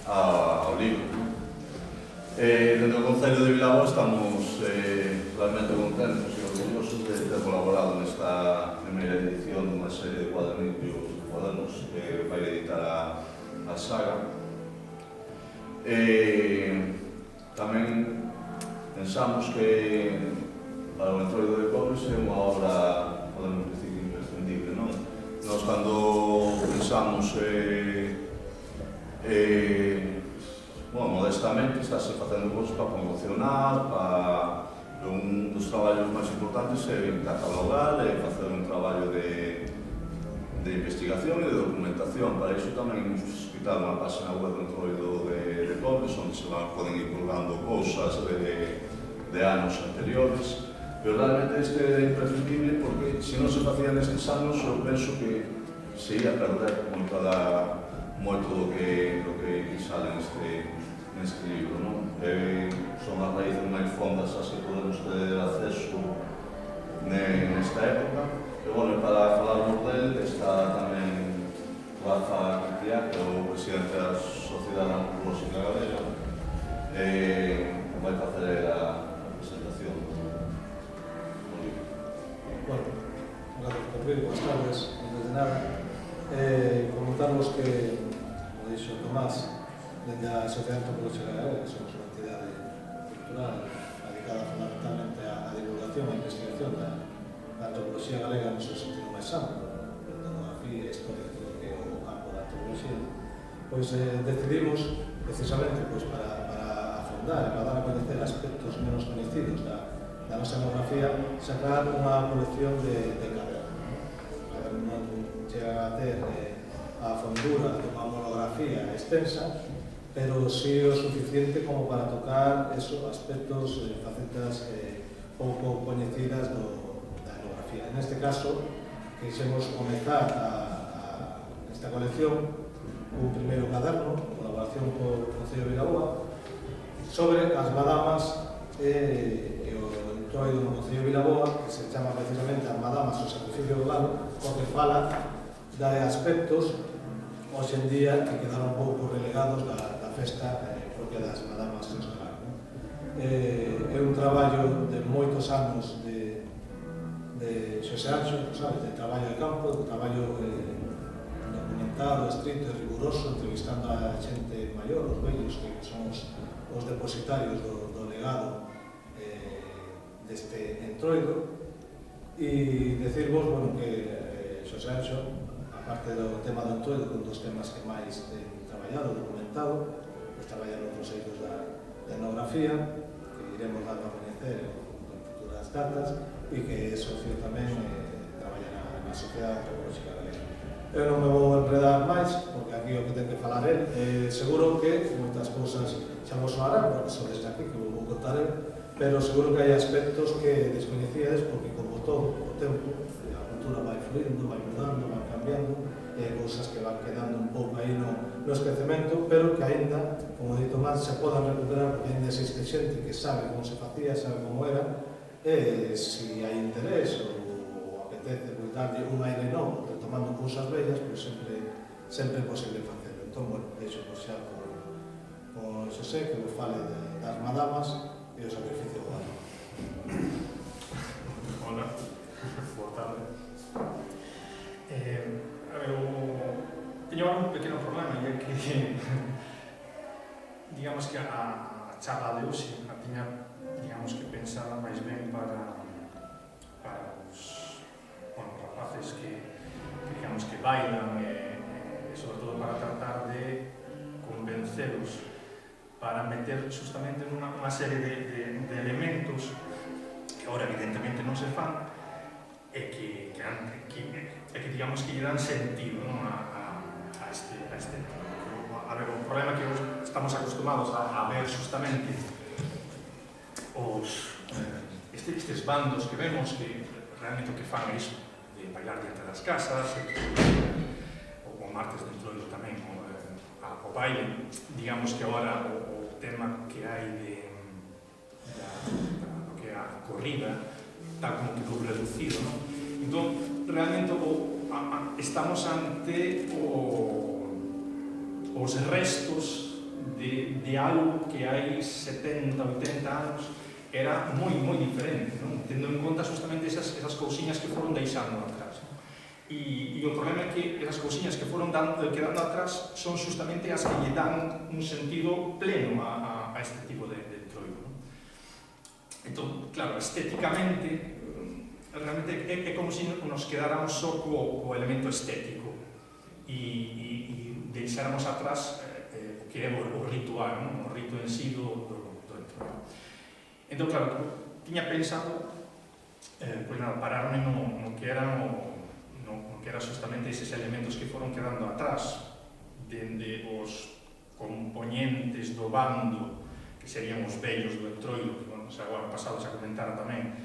ao libro. Dentro do Concello de Vilaboa estamos realmente contentos e orgullosos de ter colaborado nesta primeira edición dunha serie de cuadernos que vai editar a saga. Tamén pensamos que para o Entroido de Pobres é unha obra, podemos dicir, imprescindible, non? Nos, cando pensamos modestamente, estáse facendo cosas para promocionar, para un dos traballos máis importantes é catalogar e facer un traballo de investigación e de documentación. Para iso tamén hemos escrito unha página web do Entroido de Pobres, onde se poden ir colgando cousas de anos anteriores, pero realmente este é imprescindible porque se non se facía nestes anos eu penso que se ia perder moito do que sale neste libro, non? Son as raíces máis fondas ás que podemos ter acceso nesta época. E, bueno, para falarmos del está tamén Rafa Quitiá, que é o presidente da Sociedade Antropolóxica Galega, que vai facer a presentación do libro. Bueno, gracias por vir, boas tardes, antes de nada. Comentarvos que, como dixo Tomás, dende a Sociedade Antropolóxica Galega, somos unha entidade cultural dedicada fundamentalmente á divulgación e investigación da antropoloxía galega no seu sentido máis amplo, etnografía, historia, todo o que é o campo da antropoloxía. Pois decidimos, precisamente, para afondar e para dar a coñecer aspectos menos coñecidos da nosa etnografía, sacar unha colección de cadernos. O caderno non chega a ter a fondura dunha monografía extensa, pero sí o suficiente como para tocar esos aspectos, facetas pouco coñecidas da etnografía. En este caso, quixemos comezar esta colección cun primeiro caderno, en colaboración co Concello de Vilaboa, sobre as madamas e o Entroido do Concello de Vilaboa, que se chama precisamente as madamas o sacrificio do galo, o que fala de aspectos hoxe en día que quedaron un pouco relegados da festa propia das madamas en Oscar. É un traballo de moitos anos de Xosé Anxo, sabes, de traballo de campo, de traballo documentado, estrito e riguroso, entrevistando a xente maior, os vellos, que son os depositarios do legado deste Entroido, e decirvos, bueno, que Xosé Anxo, aparte do tema do Entroido, un dos temas que máis ten traballado, documentado, pois traballa noutros eidos da etnografía, que iremos dando a coñecer en futuras datas, e que é socio tamén traballa na Sociedade Antropolóxica Galega. Eu non me vou enredar máis, porque aquí o que ten que falar él, seguro que moitas cousas xa vos soarán, porque son desde aquí que vou contar él, pero seguro que hai aspectos que descoñecíades, porque como todo o tempo, a cultura vai fluindo, vai mudando, vai cambiando, e cousas que van quedando un pouco aí no esquecemento, pero que aínda, como dito máis, se podan recuperar, porque aínda existe xente que sabe como se facía, sabe como era, e se hai interés ou apetece darlle un aire novo, retomando cousas bellas, pois sempre é posible facelo. Entón, bueno, deixo por xa por Xosé, que vos fale das madamas e o sacrificio do galo. Hola, boa tarde. A ver, teño un pequeno problema, e é que digamos que a charla de hoxe a tiña, digamos que pensada máis ben para os rapaces que digamos que bailan e sobre todo para tratar de convenceros para meter justamente unha serie de elementos que agora evidentemente digamos que lle dan sentido, non, a este tema. A ver, o problema que estamos acostumados a ver justamente estes bandos que vemos que realmente o que fan é iso, de bailar diante das casas, o martes de Entroido tamén, o baile, digamos que agora o tema que hai do que é a corrida está como que reducido, non? Entón, realmente estamos ante os restos de algo que hai 70, 80 anos era moi diferente, non? Tendo en conta justamente esas cousiñas que foron deixando atrás. E o problema é que esas cousiñas que foron quedando atrás son justamente as que lle dan un sentido pleno a este tipo de entroido. Entón, claro, estéticamente, realmente é como se nos quedáramos só co elemento estético e deixáramos atrás o que é o ritual, o rito en sí do entroido. Entón, claro, tiña pensado pararme no que era justamente eses elementos que foron quedando atrás dende os componentes do bando que serían os vellos do entroido, que agora pasados a comentar tamén,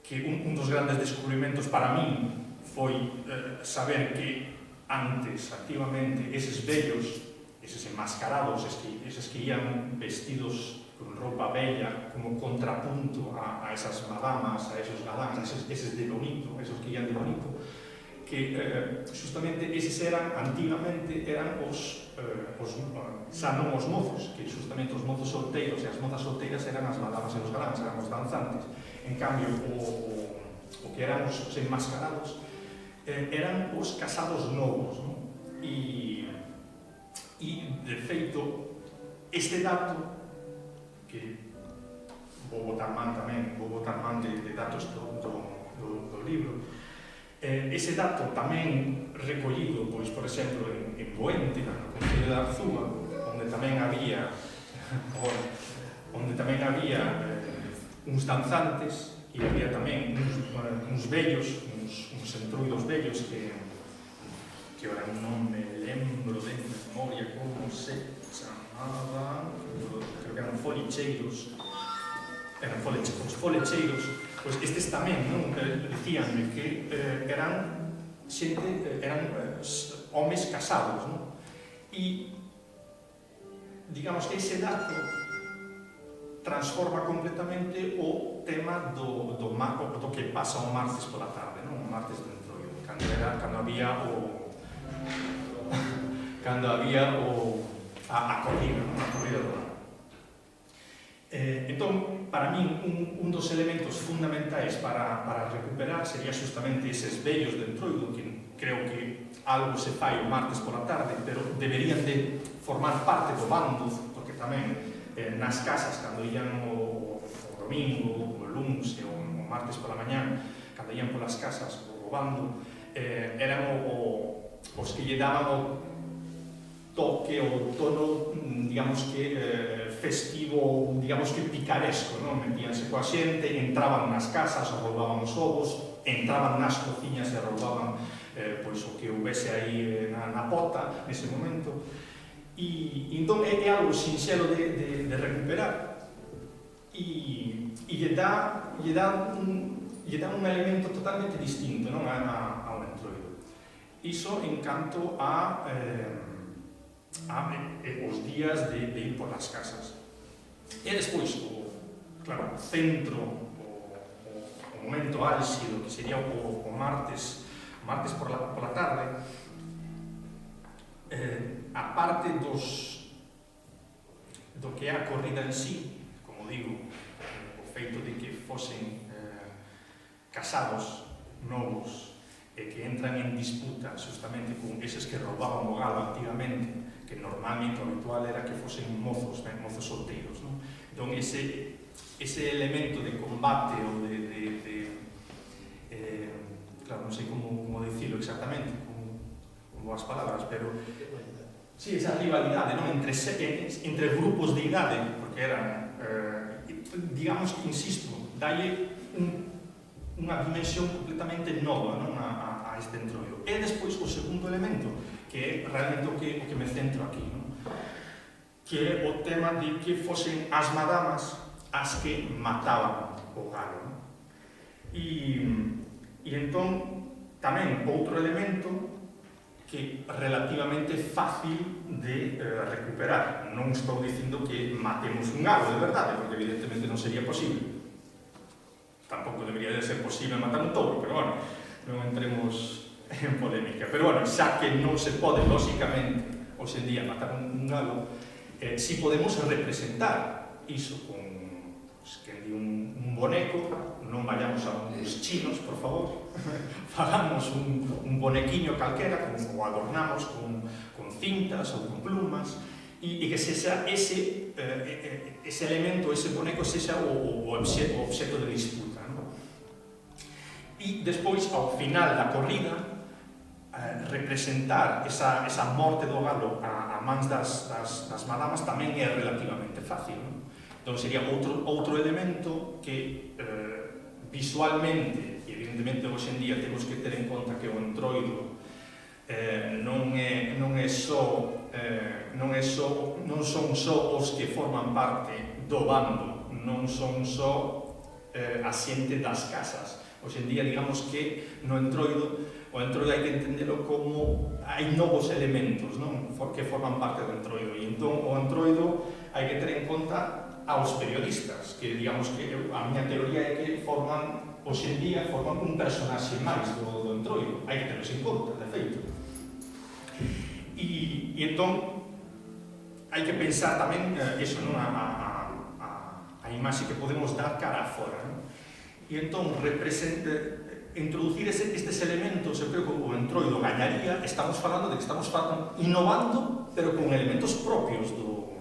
que un dos grandes descubrimentos para min foi saber que antes, activamente, eses vellos, eses enmascarados, eses que ian vestidos con roupa bella como contrapunto a esas madamas, a esos galáns, eses de bonito, esos que ian de bonito, que justamente eses eran, antigamente, eran xa non os mozos, que justamente os mozos solteiros e as mozas solteiras eran as madamas e os galáns, eran os danzantes. En cambio, o que eran os enmascarados eran os casados novos, non? E, de feito, este dato, que vou botar man de datos do libro, ese dato tamén recollido, pois, por exemplo, en Boente, no Concello de Arzúa, onde tamén había uns danzantes e había tamén uns vellos, uns entroidos vellos que ahora non me lembro de memoria como se chamaban, creo que eran folicheiros, os folecheiros, pois estes tamén, non? Dicíanme que eran homes casados, non? E digamos que ese dato transforma completamente o tema do que pasa o martes pola tarde, non? O martes do entroido, cando había a corrida, non? A corrida do ano. Entón, para min, un dos elementos fundamentais para recuperar sería justamente eses vellos de entroido, que creo que algo se fai o martes pola tarde, pero deberían de formar parte do bando, porque tamén nas casas, cando ian o domingo, o luns e o martes pola mañán, cando ian polas casas o bando, eran os que lle daban o toque, o tono, digamos que festivo, digamos que picaresco, non? Metíanse coa xente, entraban nas casas, roubaban os ovos, entraban nas cociñas e roubaban pois o que houvese aí na pota nese momento. E entón é algo sinxelo de recuperar e lle dá un elemento totalmente distinto, non, ao entroido. Iso en canto a os días de ir por as casas. E despois, claro, o centro, o momento álxido, que sería o martes pola tarde, a parte do que é a corrida en sí, como digo, o feito de que fosen casados novos e que entran en disputa justamente con eses que roubaban o galo antigamente, que normalmente o habitual era que fosen mozos solteiros, non? Entón, ese elemento de combate ou claro, non sei como dicilo exactamente, con boas palabras, pero sí, esa rivalidade, non? Entre grupos de idade, porque eran, digamos que, insisto, dalle unha dimensión completamente nova, non? A este entroido. E despois o segundo elemento, que é realmente o que me centro aquí, non? Que é o tema de que fosen as madamas as que mataban o galo, non? E entón, tamén, outro elemento que é relativamente fácil de recuperar. Non estou dicindo que matemos un galo, de verdade, porque evidentemente non sería posible. Tampouco debería de ser posible matar un touro, pero bueno, non entremos en polémica. Pero bueno, xa que non se pode, lóxicamente, hoxe en día matar un galo, si podemos representar iso con un boneco, non vayamos a uns chinos, por favor, fagamos un bonequiño calquera, o adornamos con cintas ou con plumas, e que sexa ese elemento, ese boneco, sexa o obxeto de disputa, non? E despois, ao final da corrida, representar esa morte do galo a mans das madamas tamén é relativamente fácil, non? Entón sería outro elemento que visualmente, e evidentemente hoxe en día temos que ter en conta que o entroido non son só os que forman parte do bando, non son só a xente das casas. Hoxe en día, digamos que no entroido, o entroido hai que entendelo como hai novos elementos, non? Que forman parte do entroido, e entón o entroido hai que ter en conta aos periodistas, que digamos que a miña teoría é que hoxe en día forman un personaxe máis do entroido, hai que terlos en conta, de feito. E entón hai que pensar tamén iso, non? A imaxe que podemos dar cara a fora, non? E entón introducir estes elementos, eu creo que o entroido gañaría. Estamos falando de que estamos innovando, pero con elementos propios do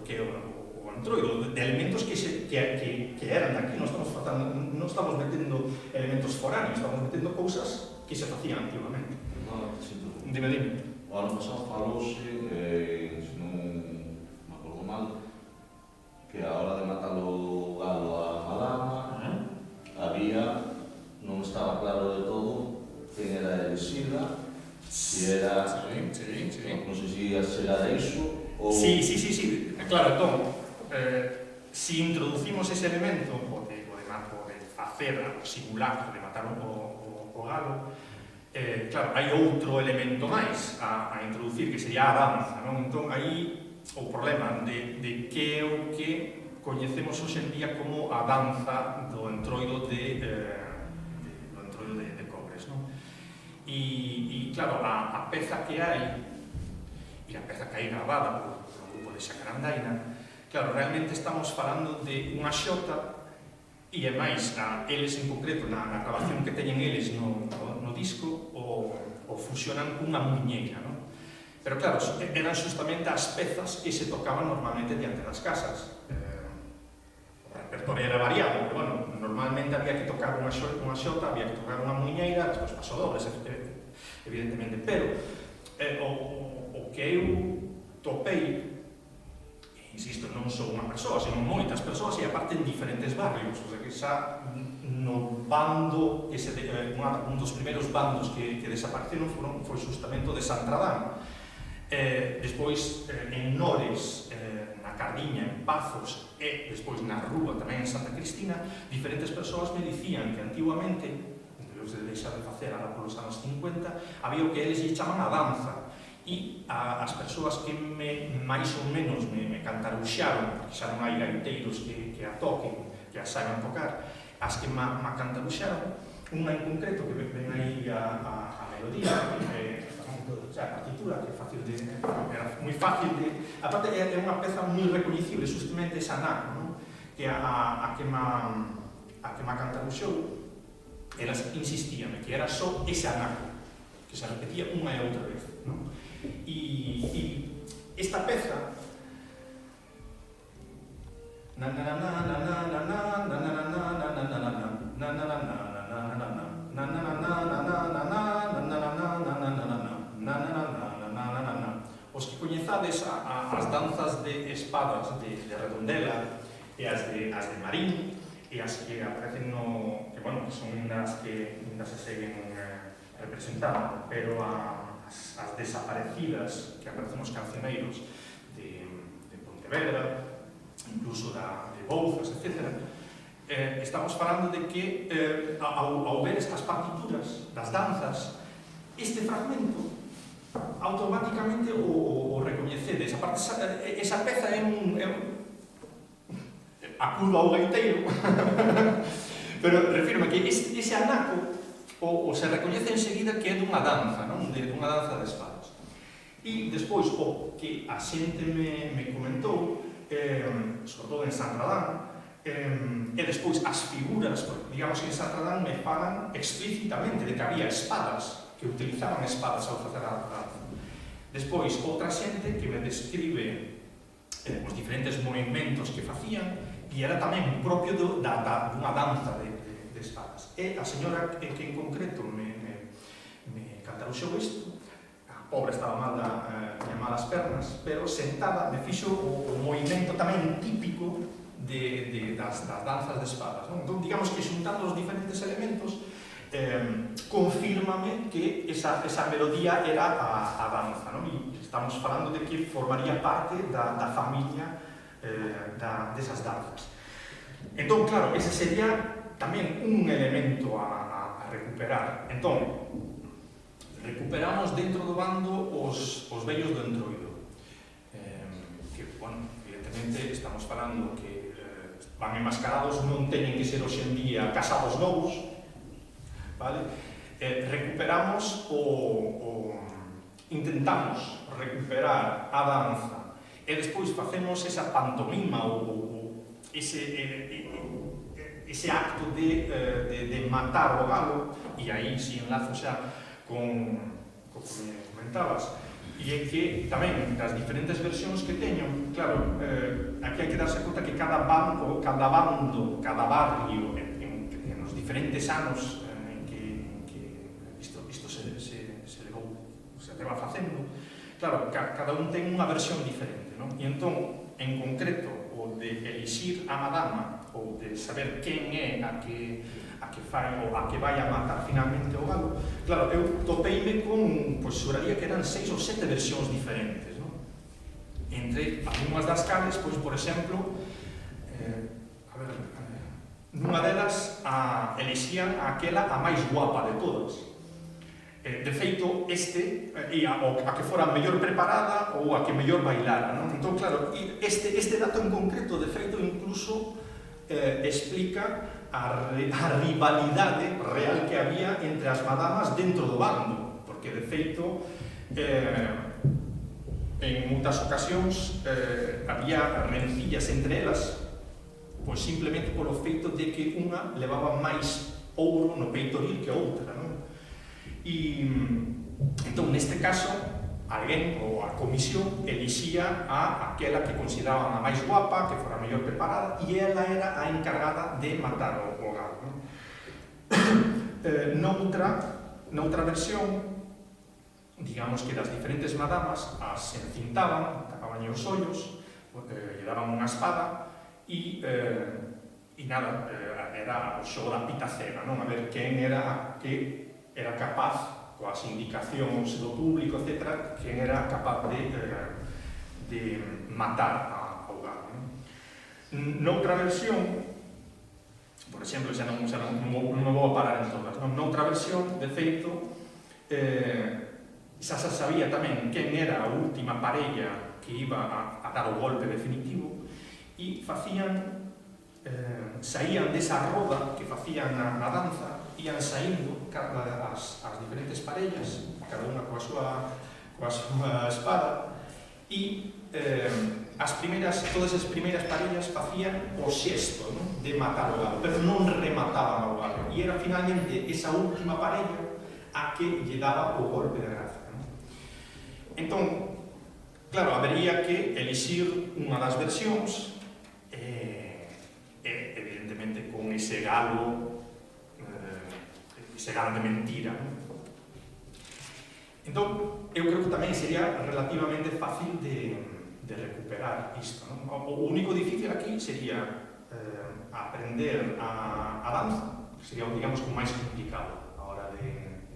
que é o entroido, de elementos que eran de aquí. Non estamos metendo elementos foráneos, estamos metendo cousas que se facían antigamente. Dime. O ano pasado falouse, se non me acordo mal, que a hora de matar o galo a madama, había, non estaba claro de todo quen era elixida, si era, non sei se era iso, ou... Sí, claro, entón, si introducimos ese elemento de facer o simulacro de matar o galo, claro, hai outro elemento máis a introducir, que sería a danza, non? Entón, aí o problema de que é o que coñecemos hoxe en día como a danza do entroido de Cobres, non? E claro, a peza que hai, e a peza que hai grabada polo grupo de Xacarandaina, claro, realmente estamos falando de unha xota, e é máis, eles en concreto, na grabación que teñen eles no disco, o fusionan cunha muñeira, non? Pero claro, eran justamente as pezas que se tocaban normalmente diante das casas. O repertorio era variado, pero bueno, normalmente había que tocar unha xota, había que tocar unha muñeira, despois pasodobles, evidentemente, pero o que eu topei, insisto, non só unha persoa, senón moitas persoas, e aparte en diferentes barrios, o sea que xa no bando, un dos primeiros bandos que desapareceron foi justamente o de Santradán. Despois en Nores, na Cardiña, en Pazos, e despois na Rúa, tamén en Santa Cristina, diferentes persoas me dicían que antiguamente, despois de deixar de facer ahora polos anos 50, había o que eles lle chaman a danza, e as persoas que máis ou menos me cantaruxaron, porque xa non hai gaiteiros que a toquen, que a saiban tocar, as que me cantaruxaron, unha en concreto que ven aí a melodía, a partitura, que é fácil era moi fácil de... Aparte, é unha peza moi recoñecible, justamente esa anaco, non? Que a que me cantaruxou, elas insistíame que era só ese anaco, que se repetía unha e outra vez, non? E esta peza os que coñezades as danzas de espadas de Redondela e as de Marín e as que aparecen que son as que se seguen representando, pero as desaparecidas que aparecen nos cancioneiros de Pontevedra, incluso de Bouzas, etc., estamos falando de que ao ver estas partituras das danzas, este fragmento automáticamente o recoñecedes. Esa peza é un acudo ao gaiteiro, pero refirma que ese anaco o se recoñece enseguida que é dunha danza, non? Dunha danza de espadas. E despois, o que a xente me comentou, sobre todo en Santradán, e despois as figuras, digamos que en Santradán me falan explícitamente de que había espadas, que utilizaban espadas ao facer a danza. Despois, outra xente que me describe os diferentes movimentos que facían, e era tamén propio dunha danza de espadas. E a señora que en concreto me cantaruxou isto, a pobre estaba mal, tiña malas pernas, pero sentada me fixo o movimento tamén típico das danzas de espadas. Entón, digamos que xuntando os diferentes elementos, confírmame que esa melodía era a danza, non? E estamos falando de que formaría parte da familia desas danzas. Entón, claro, ese sería tamén un elemento a recuperar. Entón, recuperamos dentro do bando os vellos do Entroido, que, bueno, evidentemente estamos falando que van enmascarados, non teñen que ser hoxe en día casados novos, vale? Recuperamos intentamos recuperar a danza e despois facemos esa pantomima ou ese acto de matar o galo, e aí si enlazo xa con o que me comentabas, e é que tamén das diferentes versións que teño, claro, aquí hai que darse conta que cada bando, cada barrio, en os diferentes anos en que isto se leva facendo, claro, cada un ten unha versión diferente, non? E entón, en concreto, o de elixir a madama, ou de saber quen é a que fai ou a que vai a matar finalmente o galo, claro, eu topeime con, pois, xuraría que eran 6 ou 7 versións diferentes, non? Entre algunhas das cales, pois, por exemplo, nunha delas elixían aquela a máis guapa de todas. De feito, a que fora mellor preparada ou a que mellor bailara, non? Entón, claro, este dato en concreto, de feito, incluso explica a rivalidade real que había entre as madamas dentro do bando, porque, de feito, en moitas ocasións había rencillas entre elas, pois simplemente polo feito de que unha levaba máis ouro no peitoril que outra, non? E entón, neste caso, alguén ou a comisión elixía a aquela que consideraban a máis guapa, que fora a mellor preparada, e ela era a encargada de matar o galo. Noutra versión, digamos que das diferentes madamas as encintaban, tapaban os ollos, lle daban unha espada e nada, era o xogo da pita cega, non? A ver quen era a que era capaz, coas indicacións do público, etc., quen era capaz de matar ao galo. Noutra versión, por exemplo, xa non me vou a parar en todas, noutra versión, de feito, xa se sabía tamén quen era a última parella que iba a dar o golpe definitivo, e saían desa roda que facían na danza, ian saindo as diferentes parellas, cada unha coa súa espada, e todas as primeiras parellas facían o xesto, non? De matar o galo, pero non remataban o galo, e era finalmente esa última parella a que lle daba o golpe de graza, non? Entón, claro, habería que elixir unha das versións, evidentemente con ese galo de mentira. Entón, eu creo que tamén sería relativamente fácil de recuperar isto, non? O único difícil aquí sería aprender a danza, que sería, digamos, o máis complicado a hora de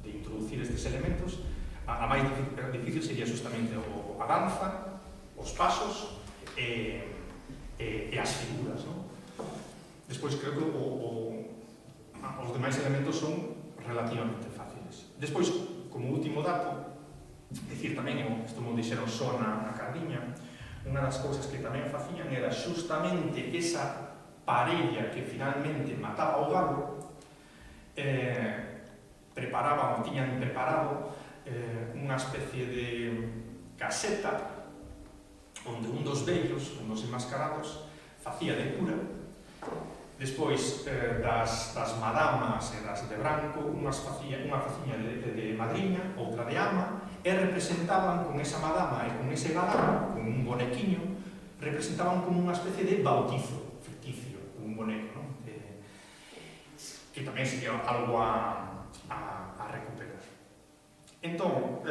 introducir estes elementos, a máis difícil sería justamente a danza, os pasos e as figuras, non? Despois, creo que os demais elementos son relativamente fáciles. Despois, como último dato, decir tamén, isto me dixeron só na cardiña, unha das cousas que tamén facían era justamente esa parella que finalmente mataba o galo, preparaban, ou tiñan preparado unha especie de caseta onde un dos vellos, un dos enmascarados, facía de cura. Despois das madamas e das de branco, unha facía de madriña, outra de ama, e representaban con esa madama e con ese galán, con un bonequiño, representaban como unha especie de bautizo ficticio, un boneco, non? Que tamén sería algo a recuperar. Entón,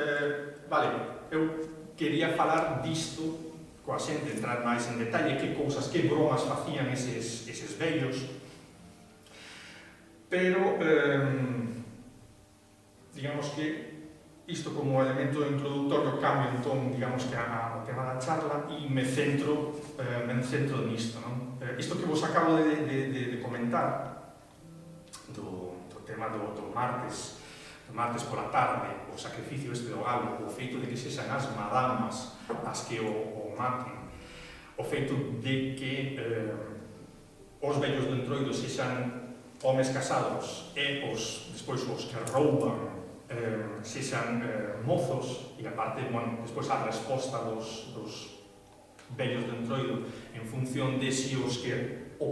vale, eu quería falar disto coa xente, entrar máis en detalle que cousas, que bromas facían eses vellos, pero digamos que isto como elemento introductorio cambio entón, digamos que o tema da charla e me centro nisto, non? Isto que vos acabo de comentar do tema do martes pola tarde, o sacrificio este do galo, o feito de que sexan as madamas as que o maten, o feito de que os vellos do entroido sexan homes casados e despois os que rouban sexan mozos, e aparte, bueno, despois a resposta dos vellos do entroido en función de si o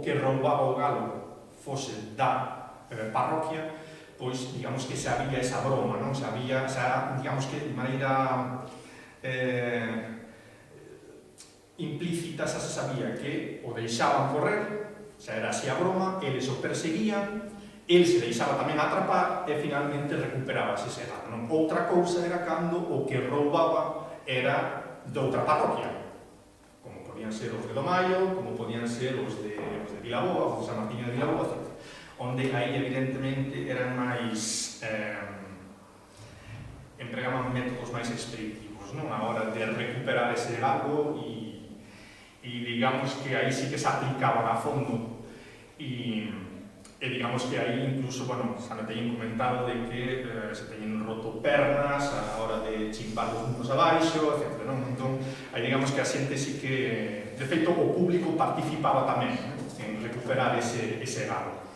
que roubaba o galo fose da parroquia, pois, digamos que se había esa broma, non? Digamos que de maneira implícita xa se sabía que o deixaban correr, xa era así a broma, eles o perseguían, el se deixaba tamén atrapar e finalmente recuperabase ese galo, non? Outra cousa era cando o que roubaba era de outra parroquia, como podían ser os de Lomaio, como podían ser os de Vilaboa, os de San Martiño de Vilaboa, etc. Onde aí evidentemente eran máis empregaban métodos máis expeditivos, non? A hora de recuperar ese galo e digamos que aí sí que se aplicaban a fondo e digamos que aí incluso, bueno, xa me teñen comentado de que se teñen roto pernas a hora de chimpar os muros abaixo, etc. Non? Entón, aí digamos que a xente sí que, de feito, o público participaba tamén en recuperar ese galo.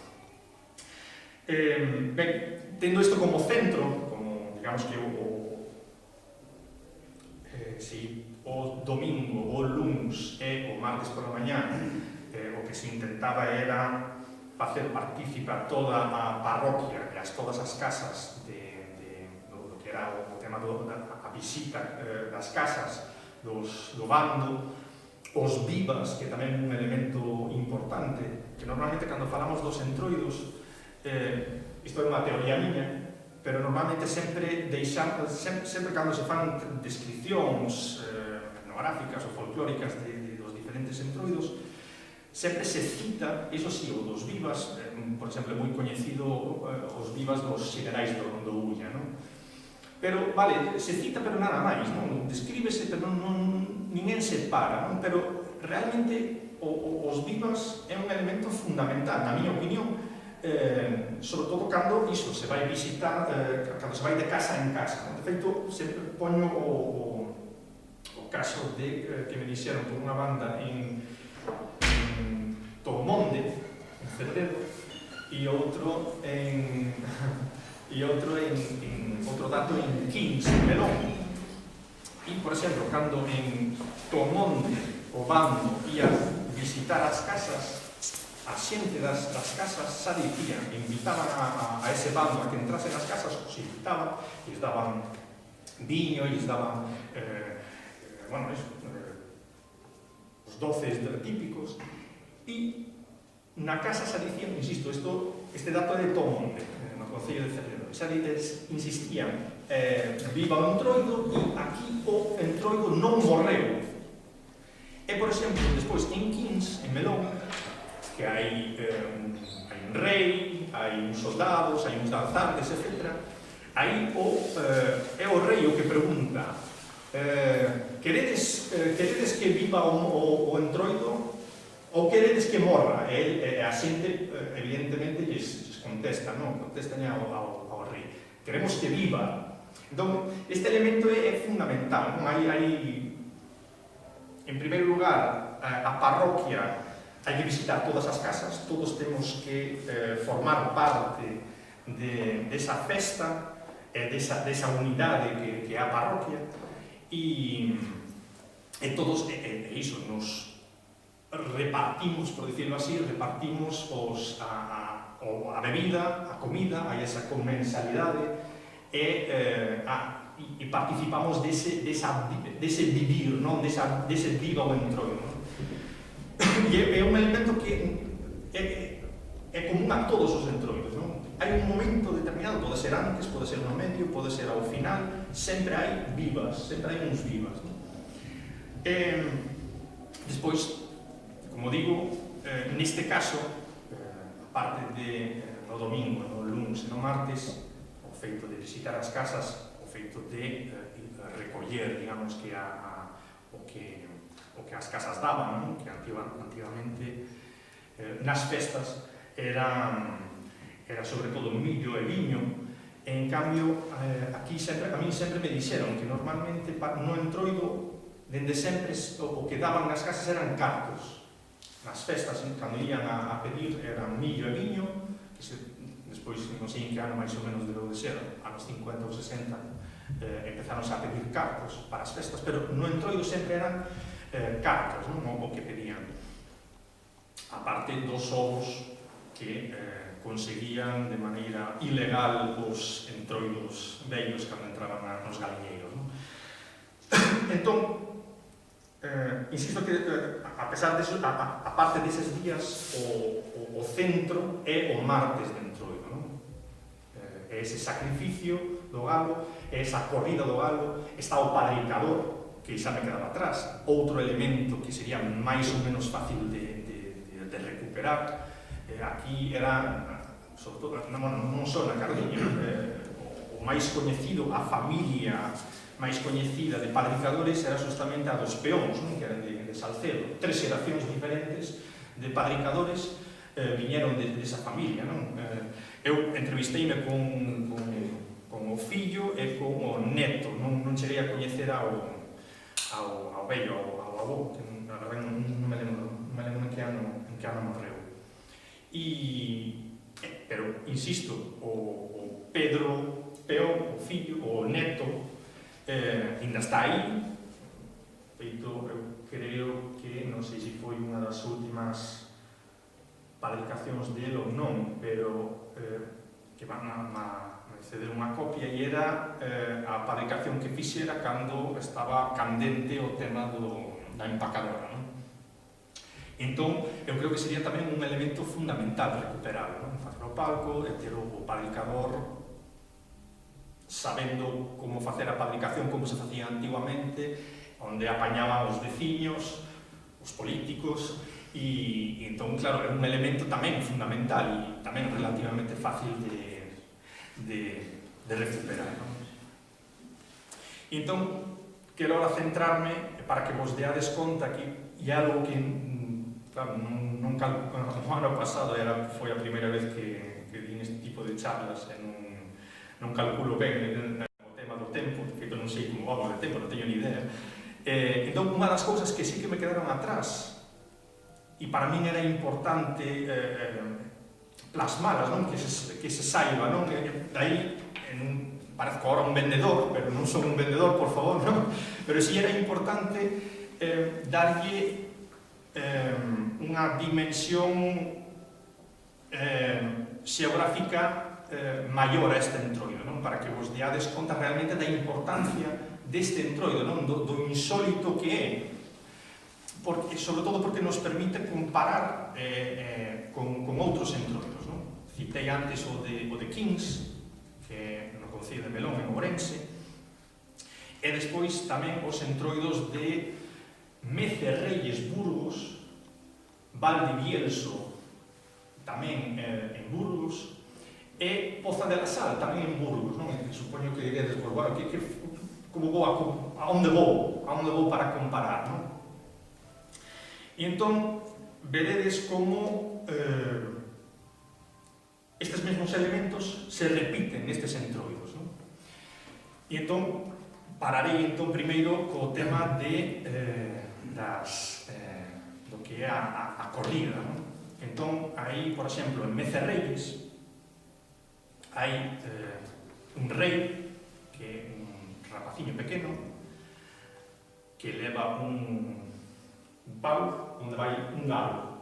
Ben, tendo isto como centro, como, digamos que o domingo, o luns e o martes pola mañá, o que se intentaba era facer partícipa toda a parroquia e todas as casas do que era o tema da visita das casas do bando, os vivas, que tamén é un elemento importante, que normalmente cando falamos dos entroidos, isto é unha teoría miña, pero normalmente sempre cando se fan descripcións etnográficas ou folclóricas dos diferentes entroidos, sempre se cita, iso sí, o dos vivas, por exemplo, moi coñecido os vivas dos xenerais do Ulla, non? Pero, vale, se cita, pero nada máis, non? Descríbese, pero ninguén se para, non? Pero realmente os vivas é un elemento fundamental, na miña opinión, sobre todo cando iso se vai visitar, cando se vai de casa en casa. De feito, sempre poño o caso de que me dixeron por unha banda en Tomonde, en Cerdedo, e outro dato en Quins, en Melón. E, por exemplo, cando en Tomonde o bando ia visitar as casas, a xente das casas xa dicían, invitaban a ese bando a que entrasen nas casas, os invitaban, lles daban viño, lles daban os doces típicos, e na casa xa dicían, insisto, este dato é de Tomonde, no concello de Cerdedo, xa insistían, viva o entroido e aquí o entroido non morreu. E, por exemplo, despois en Quins, en Melón, que hai un rei, hai uns soldados, hai uns danzantes, etc. aí é o rei o que pregunta: queredes que viva o entroido ou queredes que morra? E a xente, evidentemente, lles contesta, non? Contestan ao rei: queremos que viva. Entón, este elemento é fundamental, non? Hai, en primeiro lugar, a parroquia, hai que visitar todas as casas, todos temos que formar parte desa festa, desa unidade que é a parroquia, e todos, iso, nos repartimos, por decirlo así, repartimos a bebida, a comida, hai esa comensalidade, e participamos dese vivir, non? Dese viva o entroido, non? E é un elemento que é común a todos os entroidos, non? Hai un momento determinado, pode ser antes, pode ser no medio, pode ser ao final, sempre hai vivas, sempre hai uns vivas, non? Despois, como digo, neste caso, aparte de no domingo, no lunes e no martes, o feito de visitar as casas, o feito de recoller, digamos, o que as casas daban, non? Que antigamente nas festas era sobre todo millo e viño. En cambio, aquí a mí sempre me dixeron que normalmente no entroido, dende sempre, o que daban nas casas eran cartos. Nas festas, cando ian a pedir, eran millo e viño, que despois, non sei en que ano máis ou menos debeu de ser, anos 50 ou 60, empezaron a pedir cartos para as festas, pero no entroido sempre eran cartos, non? O que pedían. Aparte dos ovos que conseguían de maneira ilegal os entroidos vellos cando entraban nos galiñeiros, non? Entón, insisto que, a pesar de eso, a parte deses días, o centro é o martes de entroido, non? É ese sacrificio do galo, é esa corrida do galo, está o padricador, que xa me quedaba atrás, outro elemento que sería máis ou menos fácil de recuperar. Aquí era, sobre todo, non só na Cardiña, o máis coñecido, a familia máis coñecida de padricadores era justamente a dos peóns, non? Que eran de Salcedo. 3 xeracións diferentes de padricadores viñeron desa familia, non? Eu entrevisteime con o fillo e con o neto, non cheguei a coñecer ao vello, ao avó, que na verdade non me lembro en que ano morreu. Pero, insisto, o Pedro Peón, o fillo, o neto, ainda está aí. Feito, eu creo que, non sei se foi unha das últimas padricacións dele ou non, pero que van a ceder unha copia, e era a padricación que fixera cando estaba candente o tema da empacadora, non? Entón, eu creo que sería tamén un elemento fundamental recuperarlo, non? Facer o palco e ter o padricador sabendo como facer a padricación como se facía antiguamente, onde apañaban os veciños, os políticos, e entón, claro, é un elemento tamén fundamental e tamén relativamente fácil de recuperar, non? Entón, quero ahora centrarme para que vos deades conta que é algo que, claro, no ano pasado foi a primeira vez que di este tipo de charlas e non calculo ben o tema do tempo, que non sei como vamos de tempo, non teño ni idea. Entón, unha das cousas que sí que me quedaron atrás e para min era importante plasmalas, non? Que se saiba, non? Daí, parezco ahora un vendedor, pero non son un vendedor, por favor, non? Pero sí era importante darlle unha dimensión xeográfica maior a este entroido, non? Para que vos deades conta realmente da importancia deste entroido, non? Do insólito que é, sobre todo porque nos permite comparar con outros entroidos, non? Citei antes o de Kings, que no Concello de Melón, en Ourense, e despois tamén os entroidos de Mecerreyes, Burgos, Valdivielso, tamén en Burgos, e Poza de la Sal, tamén en Burgos, non? E supoño que diredes, pues, bueno, como vou a onde vou para comparar, non? E entón, veredes como estes mesmos elementos se repiten nestes entroidos, non? E entón, pararei entón primeiro co tema de do que é a corrida, non? Entón, aí, por exemplo, en Mecerreyes hai un rei que é un rapaciño pequeno que leva un pau onde vai un galo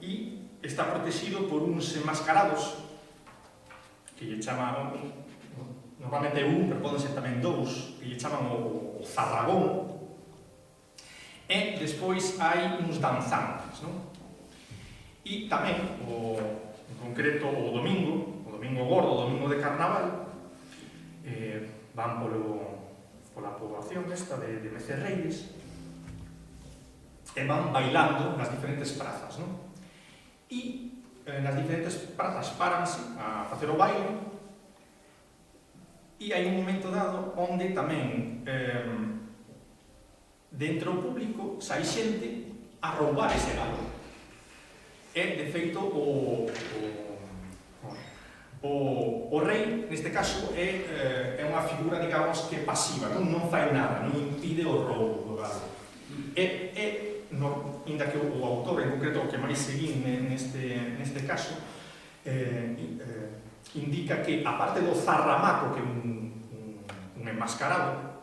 e está protegido por uns enmascarados que lle chaman, normalmente un, pero poden ser tamén dous, que lle chaman o zarragón, e despois hai uns danzantes, non? E tamén, en concreto, o domingo gordo, o domingo de carnaval, van pola poboación esta de Mecerreyes e van bailando nas diferentes prazas, non? E nas diferentes prazas paranse a facer o baile e hai un momento dado onde tamén dentro do público sai xente a roubar ese galo. E, de feito, o rei, neste caso, é unha figura, digamos, que pasiva, non fai nada, non impide o roubo do galo. Inda que o autor, en concreto, o que máis seguín neste caso, indica que, aparte do zarramaco, que é un enmascarado,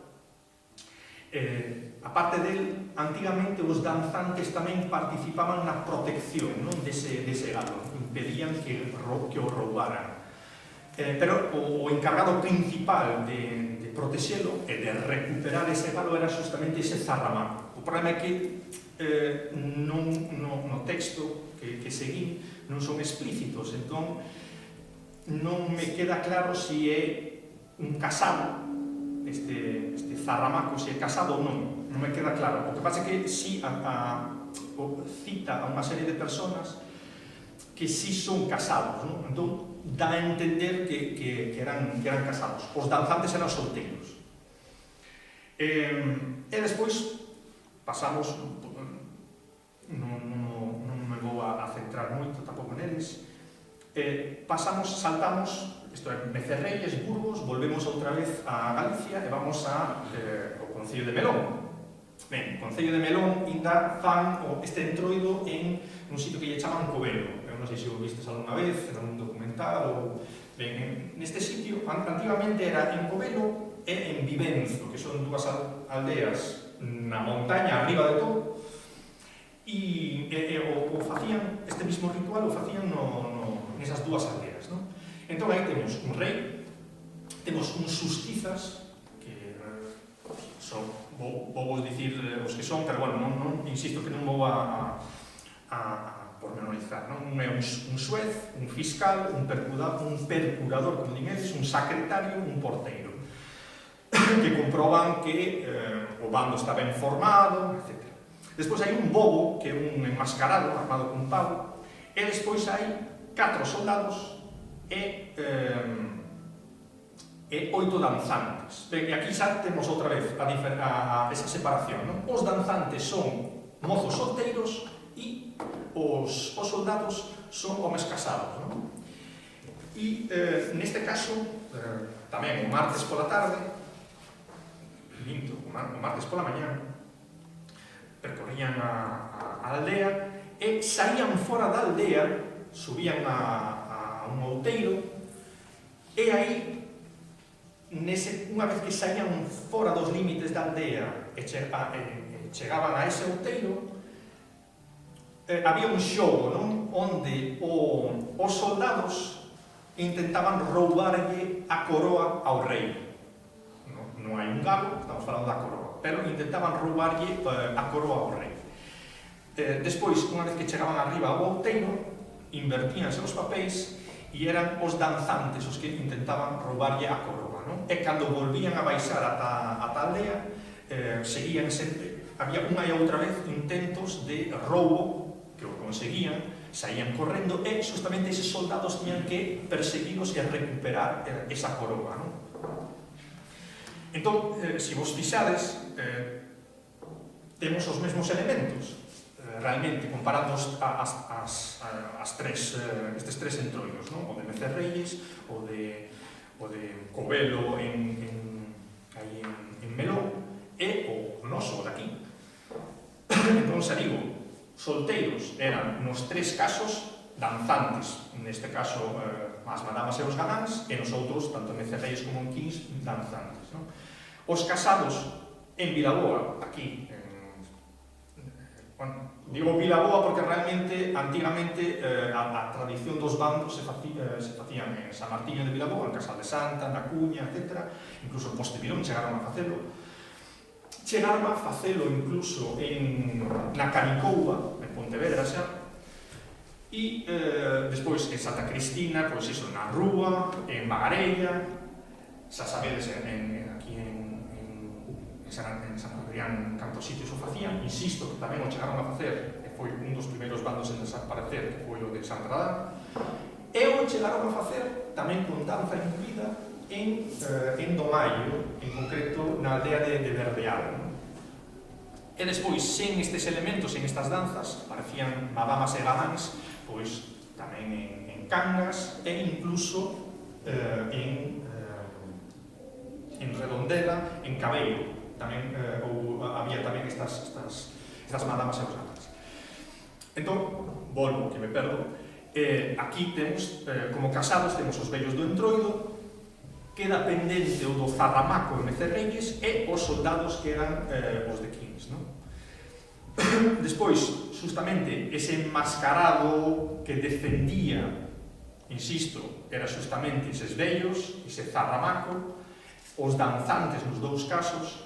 aparte del, antigamente os danzantes tamén participaban na protección dese galo, impedían que o roubaran. Pero o encargado principal de protexelo e de recuperar ese galo era justamente ese zarramaco. O problema é que no texto que seguí non son explícitos, entón non me queda claro se é un casado, este zarramaco, se é casado ou non me queda claro. O que pasa é que si cita a unha serie de personas que si son casados, non? Entón dá a entender que eran casados. Os danzantes eran solteiros. E despois pasamos, non me vou a centrar moito tampouco neles, saltamos, isto é, Mecerreyes, Burgos, volvemos outra vez a Galicia e vamos ao Concello de Melón. Ben, o Concello de Melón ainda fan este entroido en un sitio que lle chaman Covelo. Eu non sei se o vistes algunha vez, en un documental ou... Ben, neste sitio, antigamente era en Covelo e en Vivenzo, que son dúas aldeas na montaña, arriba de todo, e o facían, este mismo ritual o facían nesas dúas aldeas, non? Entón aí temos un rei, temos uns sustizas, que son, vou dicir os que son, pero bueno, non insisto que non vou a pormenorizar, non? Un é un xuez, un fiscal, un percurador, como din eles, un secretario, un porteiro, que comproban que o bando está ben formado, etc. Despois hai un bobo, que é un enmascarado, armado con pau, e despois hai 4 soldados e 8 danzantes. E aquí xa temos outra vez esa separación, non? Os danzantes son mozos solteiros e os soldados son homes casados, non? E neste caso, tamén o martes pola tarde, o martes pola mañá, percorrían a aldea e saían fora da aldea, subían a un outeiro e aí, unha vez que saían fora dos límites da aldea e chegaban a ese outeiro, había un xogo, non? Onde os soldados intentaban roubarlle a coroa ao rei. Non hai un galo, estamos falando da coroa, pero intentaban roubarlle a coroa ao rei. Despois, unha vez que chegaban arriba ao outeiro, invertíanse os papéis e eran os danzantes os que intentaban roubarlle a coroa, non? E cando volvían a baixar ata a aldea, seguían sempre, había unha e outra vez intentos de roubo que o conseguían, saían correndo e justamente eses soldados tiñan que perseguilos e recuperar esa coroa, non? Entón, se vos fixades, temos os mesmos elementos, realmente, comparando estes tres entroidos, non? O de Mecerreyes, o de Covelo en Melón, e o noso daqui. Entón, xa digo, solteiros eran nos tres casos danzantes, neste caso as madamas e os galáns, e nos outros, tanto en Mecerreyes como en Quins, danzantes, non? Os casados en Vilaboa, aquí, digo Vilaboa porque realmente, antigamente, a tradición dos bandos se facían en San Martiño de Vilaboa, en Casal de Santa, na Cuña, etc. Incluso en Postevirón chegaron a facelo. Chegaron a facelo incluso na Canicouba, en Pontevedra xa, e despois en Santa Cristina, pois iso, na Rúa, en Magarella, xa sabedes, aquí en San Adrián, cantos sitios o facían, insisto que tamén o chegaron a facer, e foi un dos primeiros bandos en desaparecer, que foi o de Sant Radán, e o chegaron a facer tamén con danza incluída en Domaio, en concreto na aldea de Verdeal. E despois, sen estes elementos, sen estas danzas, aparecían madamas e galáns, pois tamén en Cangas e incluso en Redondela, en Cabeiro. Tamén había tamén estas madamas e os galáns. Entón, volvo, que me perdo, aquí temos, como casados, temos os vellos do entroido, queda pendente o do Zarramaco en Mecerreyes e os soldados que eran os de Quins, non? Despois, justamente, ese enmascarado que defendía, insisto, era justamente eses vellos, ese Zarramaco, os danzantes nos dous casos,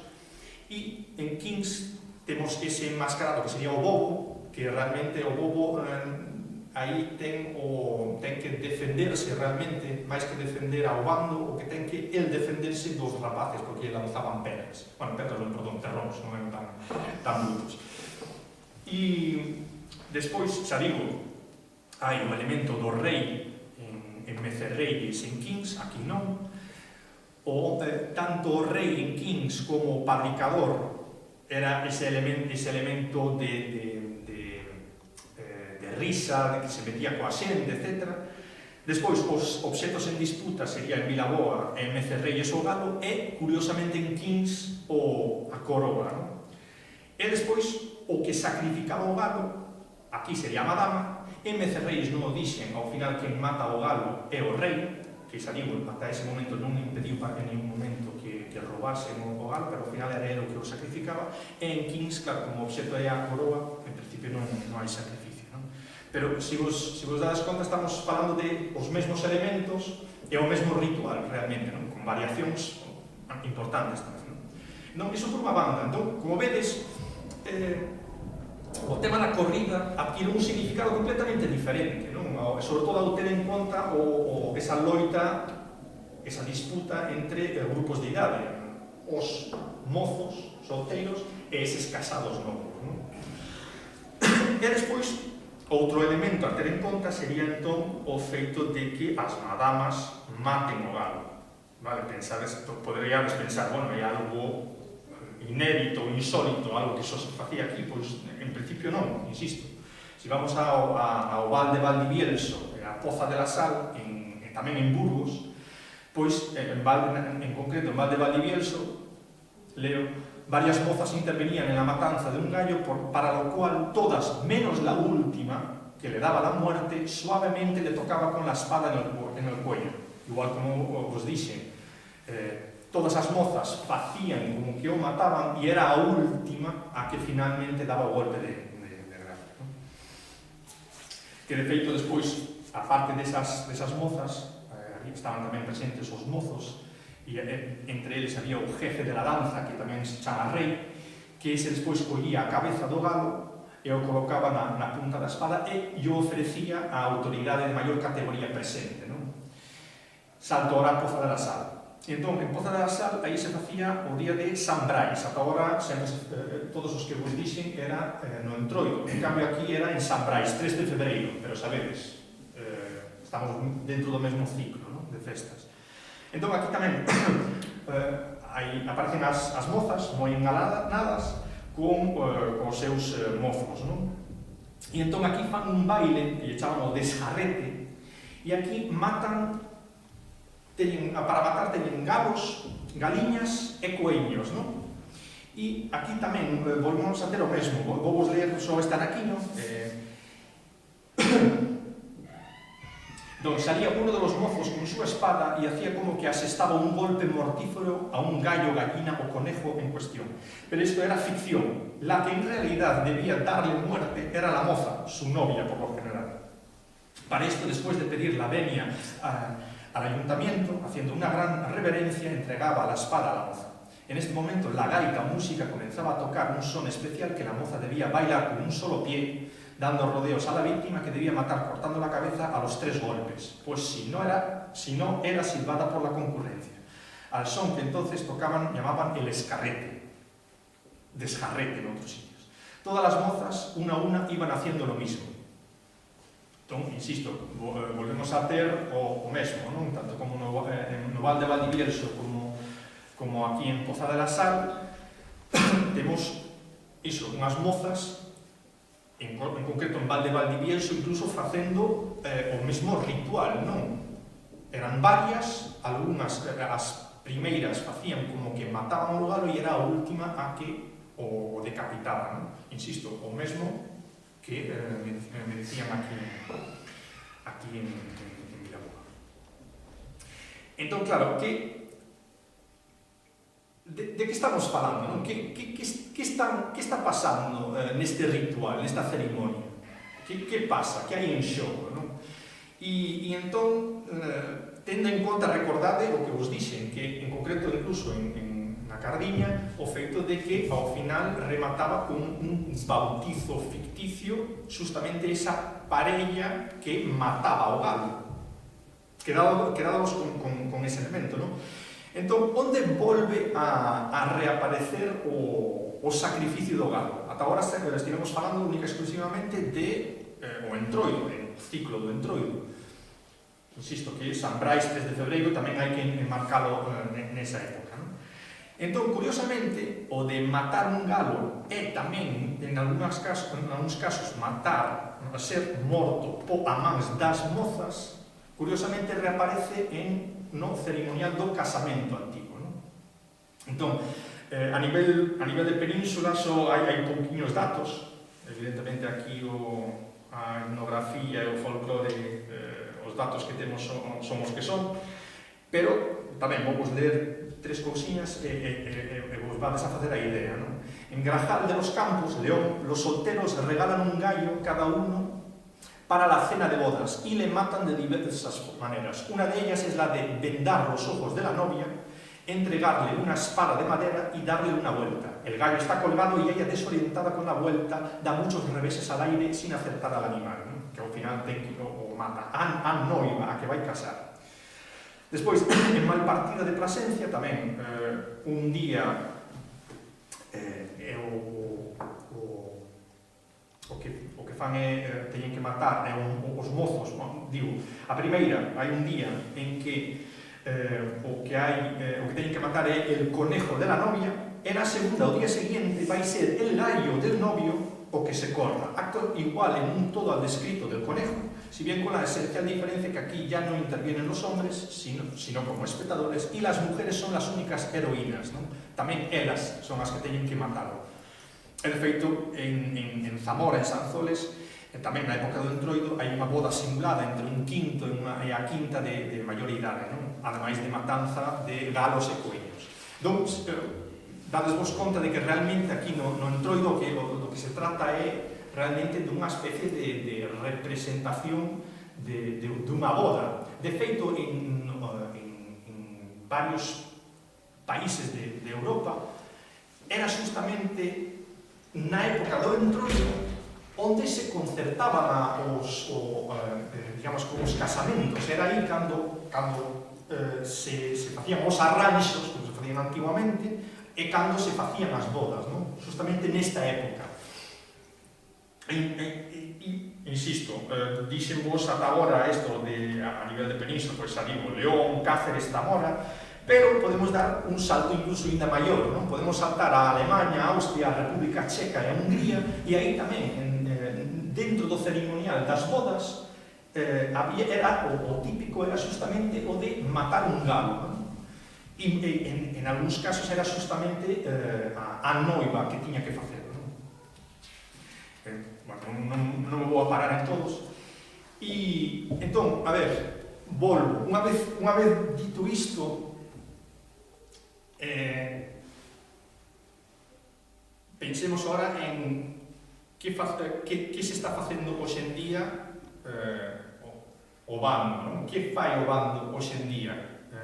e en Quins temos ese enmascarado que sería o bobo, que realmente o bobo aí ten que defenderse realmente, máis que defender ao bando, o que ten que el defenderse dos rapaces, porque lanzaban pedras. Bueno, pedras non, perdón, terróns, non eran tan brutos. E despois, xa digo, hai o elemento do rei en Mecerreyes en Quins, aquí non. Tanto o rei en Quins como o padricador era ese elemento de risa, de que se metía coa xente, etc. Despois, os obxetos en disputa sería en Vilaboa e en Mecerreyes o galo e, curiosamente, en Quins a coroa, non? E despois, o que sacrificaba o galo, aquí sería a madama, en Mecerreyes non o dixen, ao final quen mata o galo é o rei, que xa digo, ata ese momento non impediu para en ningún momento que robasen o galo, pero ao final era ele o que o sacrificaba, e en Quins, claro, como o obxeto é a coroa, en principio non hai sacrificio, non? Pero se vos dades conta, estamos falando de os mesmos elementos e o mesmo ritual, realmente, non? Con variacións importantes tamén, non? Non, iso por unha banda. Entón, como vedes, o tema da corrida adquire un significado completamente diferente, non? Sobre todo ao ter en conta esa loita, esa disputa entre grupos de idade, os mozos solteiros e eses casados novos, non? E despois, outro elemento a ter en conta sería entón o feito de que as madamas maten o galo. Vale, poderíades pensar, bueno, hai algo inédito, insólito, algo que só se facía aquí, pois en principio non, insisto. Se vamos ao Val de Valdivielso, a Poza de la Sal, tamén en Burgos, pois en concreto en Val de Valdivielso, leo, varias mozas intervenían en la matanza de un gallo para lo cual todas, menos la última, que le daba la muerte, suavemente le tocaba con la espada en el cuello. Igual como os dixen, todas as mozas facían como que o mataban e era a última a que finalmente daba o golpe de gracia, non? Que de feito despois, a parte desas mozas, ali estaban tamén presentes os mozos, e entre eles había o jefe de la danza, que tamén se chama rei, que ese despois collía a cabeza do galo e o colocaba na punta da espada e o ofrecía á autoridade de maior categoría presente, non? Salto ahora a Poza de la Sal. E entón, en Poza da Sal, aí se facía o día de San Brais. Ata agora, todos os que vos dixen era no Entroido. En cambio, aquí era en San Brais, 3 de febreiro, pero sabedes, estamos dentro do mesmo ciclo, ¿no?, de festas. Entón, aquí tamén aparecen as mozas moi engaladas con os seus mozos, ¿no? E entón aquí fan un baile, que lle chaman o desjarrete, e aquí matan, para matar teñen gabos, galiñas e coellos, non? E aquí tamén volvemos a ter o mesmo. Vou vos ler só este anaquiño. Donde salía uno de los mozos con su espada y hacía como que asestaba un golpe mortífero a un gallo, gallina o conejo en cuestión. Pero esto era ficción. La que en realidad debía darle muerte era la moza, su novia por lo general. Para esto, después de pedir la venia al ayuntamiento, haciendo una gran reverencia, entregaba la espada a la moza. En este momento, la gaita o música comenzaba a tocar un son especial que la moza debía bailar con un solo pie, dando rodeos a la víctima que debía matar cortando la cabeza a los 3 golpes, pues si no era silbada por la concurrencia. Al son que entonces tocaban llamaban el escarrete, desjarrete en otros sitios. Todas las mozas, una a una, iban haciendo lo mismo. Entón, insisto, volvemos a ter o mesmo, non? Tanto como no Val de Valdivielso como aquí en Poza de la Sal, temos iso, unhas mozas, en concreto en Val de Valdivielso, incluso facendo o mesmo ritual, non? Eran varias, algunhas, as primeiras facían como que mataban o galo e era a última a que o decapitaban, non? Insisto, o mesmo que me decían aquí en Vilaboa. Entón, claro, de que estamos falando, non? Que está pasando neste ritual, nesta cerimonia? Que pasa? Que hai en xogo, non? E entón, tendo en conta, recordade o que vos dixen, que en concreto, incluso na Cardiña, o feito de que ao final remataba con un bautizo ficticio justamente esa parella que mataba o galo. Quedábamos con ese elemento, non? Entón, onde volve a reaparecer o sacrificio do galo? Ata agora estivemos falando única exclusivamente de o Entroido, o ciclo do Entroido. Insisto que San Brais, 3 de febreiro, tamén hai que enmarcalo nesa época. Entón, curiosamente, o de matar un galo é tamén, en algúns casos, matar, ser morto a mans das mozas, curiosamente reaparece no ceremonial do casamento antigo. Entón, a nivel de península só hai pouquiños datos, evidentemente aquí a etnografía e o folclore, os datos que temos son os que son, pero tamén vamos ler 3 cousiñas e vos vades a facer a idea, non? En Grajal de los Campos, León, los solteros regalan un gallo cada uno para la cena de bodas y le matan de diversas maneras. Una de ellas es la de vendar los ojos de la novia, entregarle una espada de madera y darle una vuelta. El gallo está colgado y ella, desorientada con la vuelta, da muchos reveses al aire sin acertar al animal, ¿no? Que ao final o mata. A noiva, a que vai casar. Despois, en Malpartida de Plasencia, tamén un día o que fan teñen que matar os mozos, digo, a primeira, hai un día en que o que teñen que matar é el conejo de la novia, e na segunda, o día seguinte, vai ser el gallo del novio o que se corta. Acto igual en un todo al descrito del conejo, si bien con la esencial diferencia que aquí ya no intervienen los hombres, sino como espectadores, y las mujeres son las únicas heroínas, ¿no? Tamén elas son as que teñen que matarlo. En efeito, en Zamora, en Sanzoles, tamén na época do Entroido, hai unha boda simulada entre un quinto e a quinta de maior idade, non? Ademais de matanza de galos e coellos. Entón, dadesvos conta de que realmente aquí no Entroido o que se trata é realmente dunha especie de representación de unha boda. De feito, en varios países de Europa, era justamente na época do Entroido onde se concertaban os casamentos. Era aí cando se facían os arranxos, como se facían antigamente, e cando se facían as bodas, non? Justamente nesta época. Insisto, dixenvos ata agora isto a nivel de península, pois salimos León, Cáceres, Zamora, pero podemos dar un salto incluso ainda maior, non? Podemos saltar a Alemanha, a Austria, a República Checa e a Hungría, e aí tamén, dentro do ceremonial das bodas, o típico era justamente o de matar un galo, non? E en algúns casos era justamente a noiva que tiña que facer, non? Bueno, non me vou a parar en todos. E, entón, a ver, volvo. Unha vez dito isto, pensemos ahora en que se está facendo hoxe en día o bando, non? Que fai o bando hoxe en día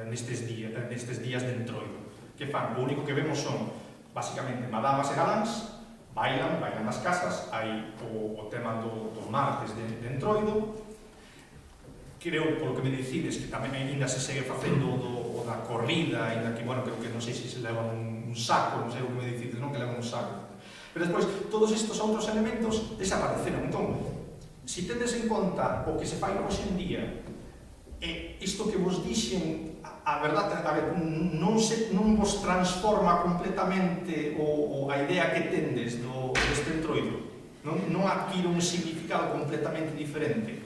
nestes días de entroido? Que fan? O único que vemos son, basicamente, madamas e galáns, bailan nas casas, hai o tema dos martes de entroido. Creo, polo que me decides, que tamén ainda se segue facendo o da corrida, ainda que, bueno, creo que non sei se leva un saco, non sei o que me decides, non? Que leva un saco. Pero despois, todos estes outros elementos desapareceron. Entón, se tendes en conta o que se fai hoxe en día, isto que vos dixen, a verdade, a ver, non vos transforma completamente a idea que tendes deste entroido, non adquire un significado completamente diferente.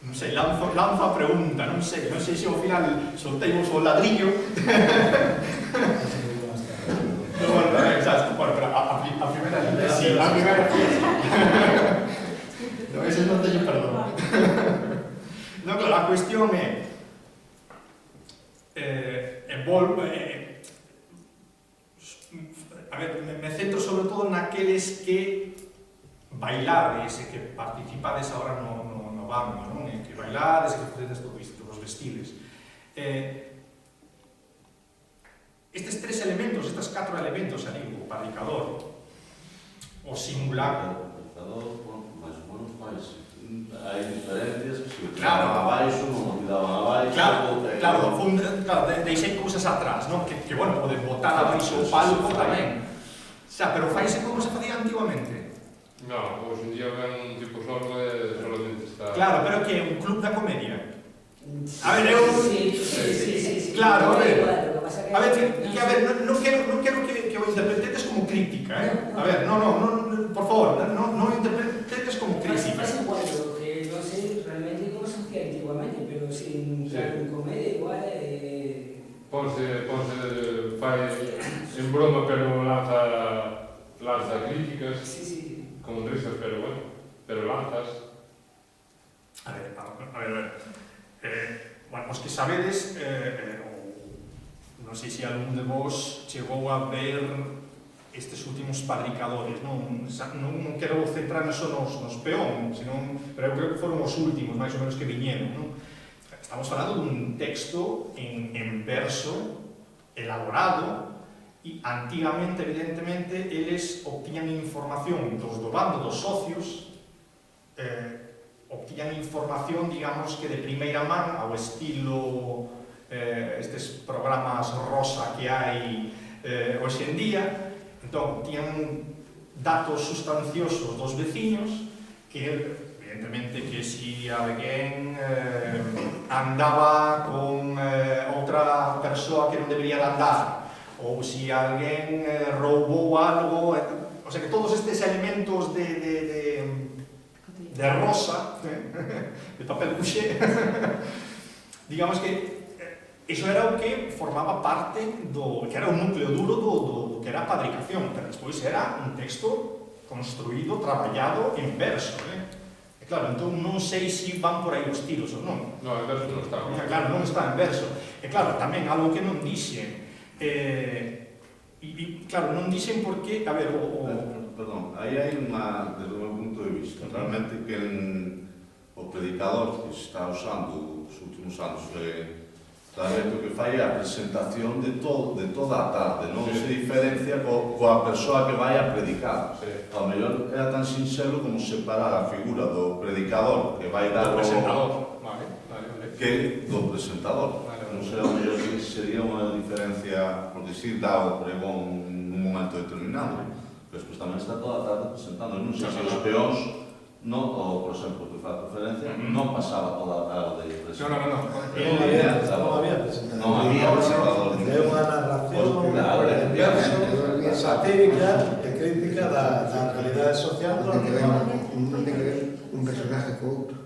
Non sei, lanzo a pregunta, non sei se ao final solteimos o ladrillo. Bueno, pero a primeira sí, a primeira sí. No, ese non teño perdón. No, claro, a cuestión é a ver, me centro sobre todo naqueles que bailades e que participades agora no bando, non? Que bailades, que facedes todo isto, os vestides. Estes tres elementos, estes 4 elementos ali, o padricador, o simulacro. O padricador, máis ou menos máis. Hai diferencias que se Claro, abaixo, non olvidaban abaixo. Claro, deixei cousas atrás, non? Que bueno, poden botar abaixo o palco tamén. Xa, pero faise como se facía antigamente. No, hoxe en día ven un tipo solo e solamente está... Claro, pero que é un club da comedia. A ver, eu... Sí. Claro, a ver, non quero que o interpretedes como crítica, A ver, por favor, non o interpretedes como crítica. Pasa igual, que non sei realmente como se hacía antiguamente, pero sin comedia igual... fai en broma, pero lanza críticas. Sí. Con risas, pero bueno, pero lanzas. A ver. Bueno, os que sabedes, non sei se algún de vos chegou a ver estes últimos padricadores, non quero centrarme só nos peón, pero eu creo que foron os últimos, máis ou menos, que viñeron, non? Estamos falando dun texto en verso, elaborado, e antigamente, evidentemente, eles obtían información do bando dos socios, obtían información, digamos, que de primeira man, ao estilo estes programas rosa que hai hoxe en día. Entón, tiñan datos sustanciosos dos veciños, que evidentemente que si alguén andaba con outra persoa que non debería de andar, ou si alguén roubou algo, o sea que todos estes elementos de rosa, de papel couché, digamos que iso era o que formaba parte que era o núcleo duro do que era a padricación, pero despois era un texto construído, traballado en verso, E claro, entón non sei se van por aí os tiros ou non. No, en verso non está. Claro, non está en verso. E claro, tamén algo que non dixen, claro, non dixen porque, a ver, Perdón, aí hai unha, desde o meu punto de vista, realmente que o predicador que se está usando os últimos anos realmente o que fai é a presentación de toda a tarde, non se diferencia coa persoa que vai a predicar. Ao mellor era tan sincero como separar a figura do predicador que vai dar o presentador, vale. que do presentador. Non sei, ao mellor que sería unha diferencia, porque si dá o pregón nun momento determinado, pero despois tamén está toda a tarde presentando. Non sei se os peóns, ou, por exemplo, que fa referencia, non pasaba toda a tarde presentando. Non había presentador. Non había presentador. É unha narración Claro, verso, satírica e crítica da realidade social. Non ten que ver un personaje co outro.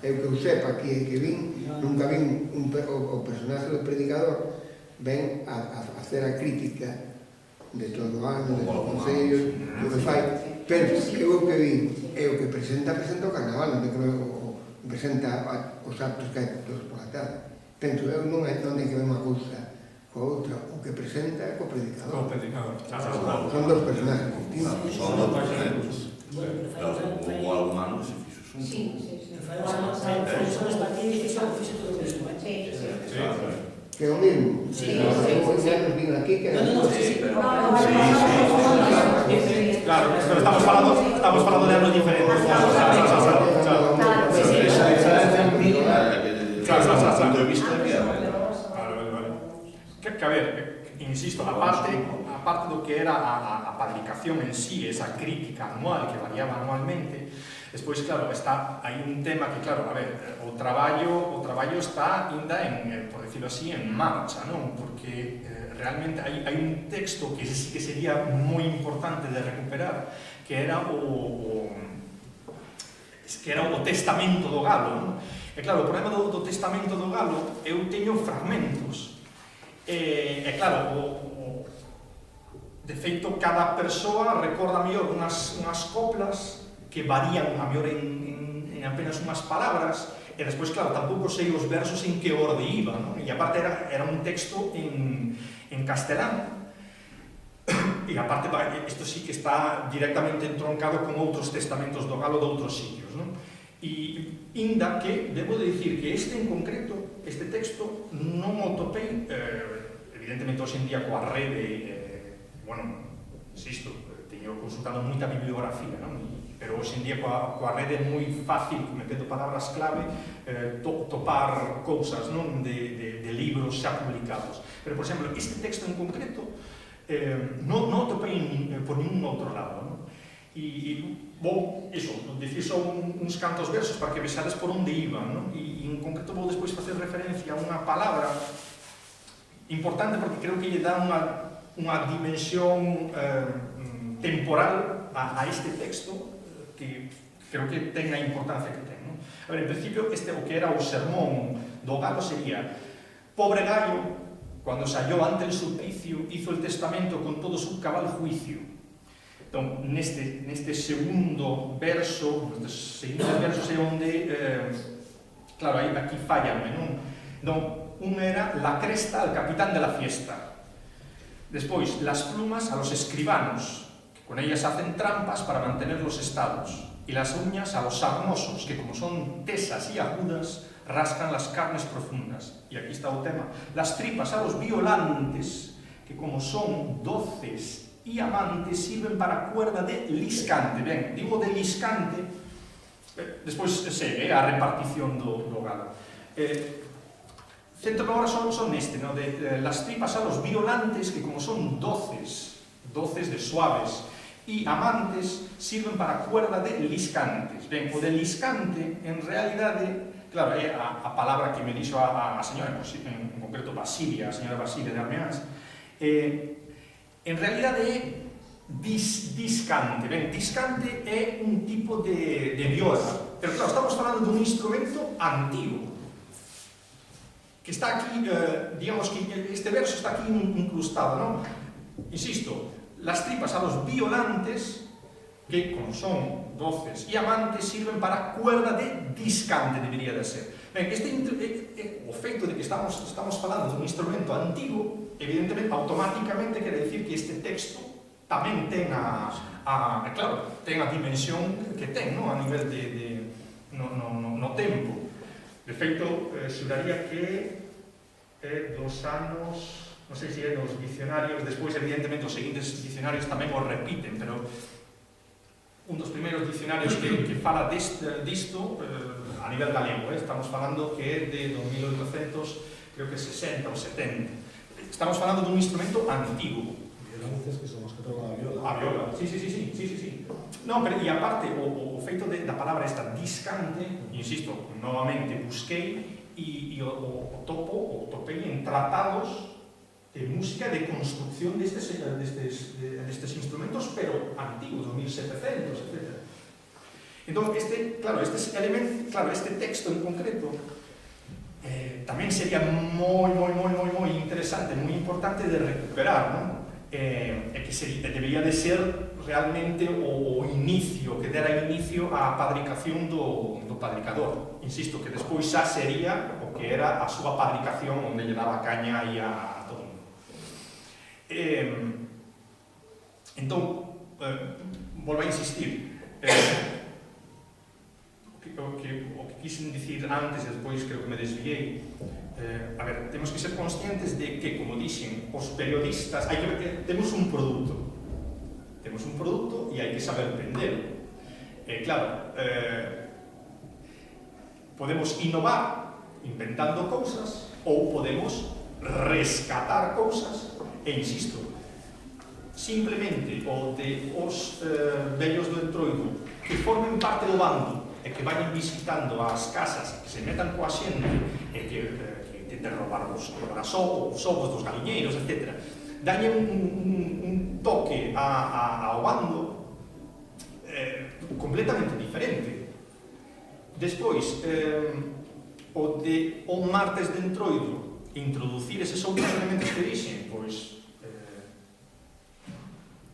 Eu que eu sepa que vin, nunca vin o personaje do predicador ven a hacer a crítica de todo o ano, de todo o concello, do que fai, pero que vin é o que presenta o carnaval, non presenta os actos que hai todos por a tarde. Penso, eu non ten que ver unha cousa co outra, o que presenta é co predicador. Son dos personajes distintos. Son dos diferentes. Claro, hubo algún ano que se fixo xunto. Sí. Son os partidos que son fixo todo o mesmo. Que é o mismo. Sí. Xa nos vino aquí que... No, sí. Claro, pero estamos falando de anos diferentes. Esa diferencia mínima que punto de vista que Vale. Que a ver, insisto, aparte do que era a publicación en sí, esa crítica anual que variaba anualmente, despois, claro, hai un tema que, claro, a ver, o traballo está ainda por decirlo así, en marcha, non? Porque realmente hai un texto que sí que sería moi importante de recuperar, que era o testamento do galo, non? E claro, o problema do testamento do galo, eu teño fragmentos. E claro, de feito, cada persoa recorda mellor unhas coplas que varían a mellor en apenas unhas palabras, e despois, claro, tampouco sei os versos en que orde iba, non? E aparte era un texto en castelán. E aparte, isto sí que está directamente entroncado con outros testamentos do galo de outros sitios, non? E inda que, debo de dicir que este en concreto, este texto, non o topei, evidentemente hoxe en día coa rede, bueno, insisto, teño consultado moita bibliografía, non? Pero hoxe en día coa rede é moi fácil, metendo palabras clave, topar cousas, non? De libros xa publicados. Pero, por exemplo, este texto en concreto non o topei por ningún outro lado, non? E vou, dicir só uns cantos versos para que vexades por onde iban, non? E en concreto vou despois facer referencia a unha palabra importante porque creo que lle dá unha dimensión temporal a este texto que creo que ten a importancia que ten, non? A ver, en principio, o que era o sermón do galo sería: pobre gallo, cuando se halló ante el suplicio, hizo el testamento con todo su cabal juicio. Entón, neste segundo verso, nestes seguintes versos é onde, claro, aquí fallanme, non? Entón, un era la cresta al capitán de la fiesta. Despois, las plumas a los escribanos, que con ellas hacen trampas para mantener los estados. Y las uñas a los sarnosos, que como son tesas y agudas, rascan las carnes profundas. Y aquí está el tema. Las tripas a los violantes, que como son doces y amantes, sirven para cuerda de liscante. Ben, digo de liscante, despois segue a repartición do galo. Centro agora son neste, no? De las tripas a los violantes, que como son doces de suaves, y amantes, sirven para cuerda de liscantes. Ben, o de liscante, en realidade, claro, é a palabra que me dixo a señora, en concreto Basilia, a señora Basilia de Armeáns, en realidade é discante. Ben, discante é un tipo de viola, pero claro, estamos falando dun instrumento antigo, que está aquí, digamos que este verso está aquí incrustado, non? Insisto, las tripas a los violantes, que como son doces y amantes, sirven para cuerda de discante, debería de ser. Ben, o feito de que estamos falando dun instrumento antigo, evidentemente, automáticamente quere dicir que este texto tamén ten claro, ten a dimensión que ten, non? A nivel no tempo. De feito, xuraría que é dos anos, non sei se é dos dicionarios, despois, evidentemente, os seguintes dicionarios tamén o repiten, pero un dos primeiros dicionarios que fala disto a nivel galego, estamos falando que é de 2800, creo que 60 ou 70. Estamos falando dun instrumento antigo. Dices que son os que tocan a viola. A viola, sí. Non, pero e aparte, o feito da palabra esta discante, insisto, novamente busquei e o topei en tratados de música de construcción destes instrumentos, pero antigos, 1700, etc. Entón, este texto en concreto tamén sería moi interesante, moi importante de recuperar, non? E que debería de ser realmente o inicio, que dera inicio á fabricación do fabricador. Insisto, que despois xa sería o que era a súa fabricación onde lle daba caña aí a todo o mundo. Entón, volvo a insistir, o que quisen dicir antes e despois creo que me desviei. A ver, temos que ser conscientes de que, como dixen, os periodistas, temos un produto e hai que saber vendelo. Claro, podemos innovar inventando cousas ou podemos rescatar cousas e, insisto, simplemente o de os vellos do Entroido que formen parte do bando e que vayan visitando as casas, que se metan coa xente e que intenten roubar os ovos dos galiñeiros, etc. Dalle un toque ao bando completamente diferente. Despois, o de un martes de Entroido, introducir eses outros elementos que dixen, pois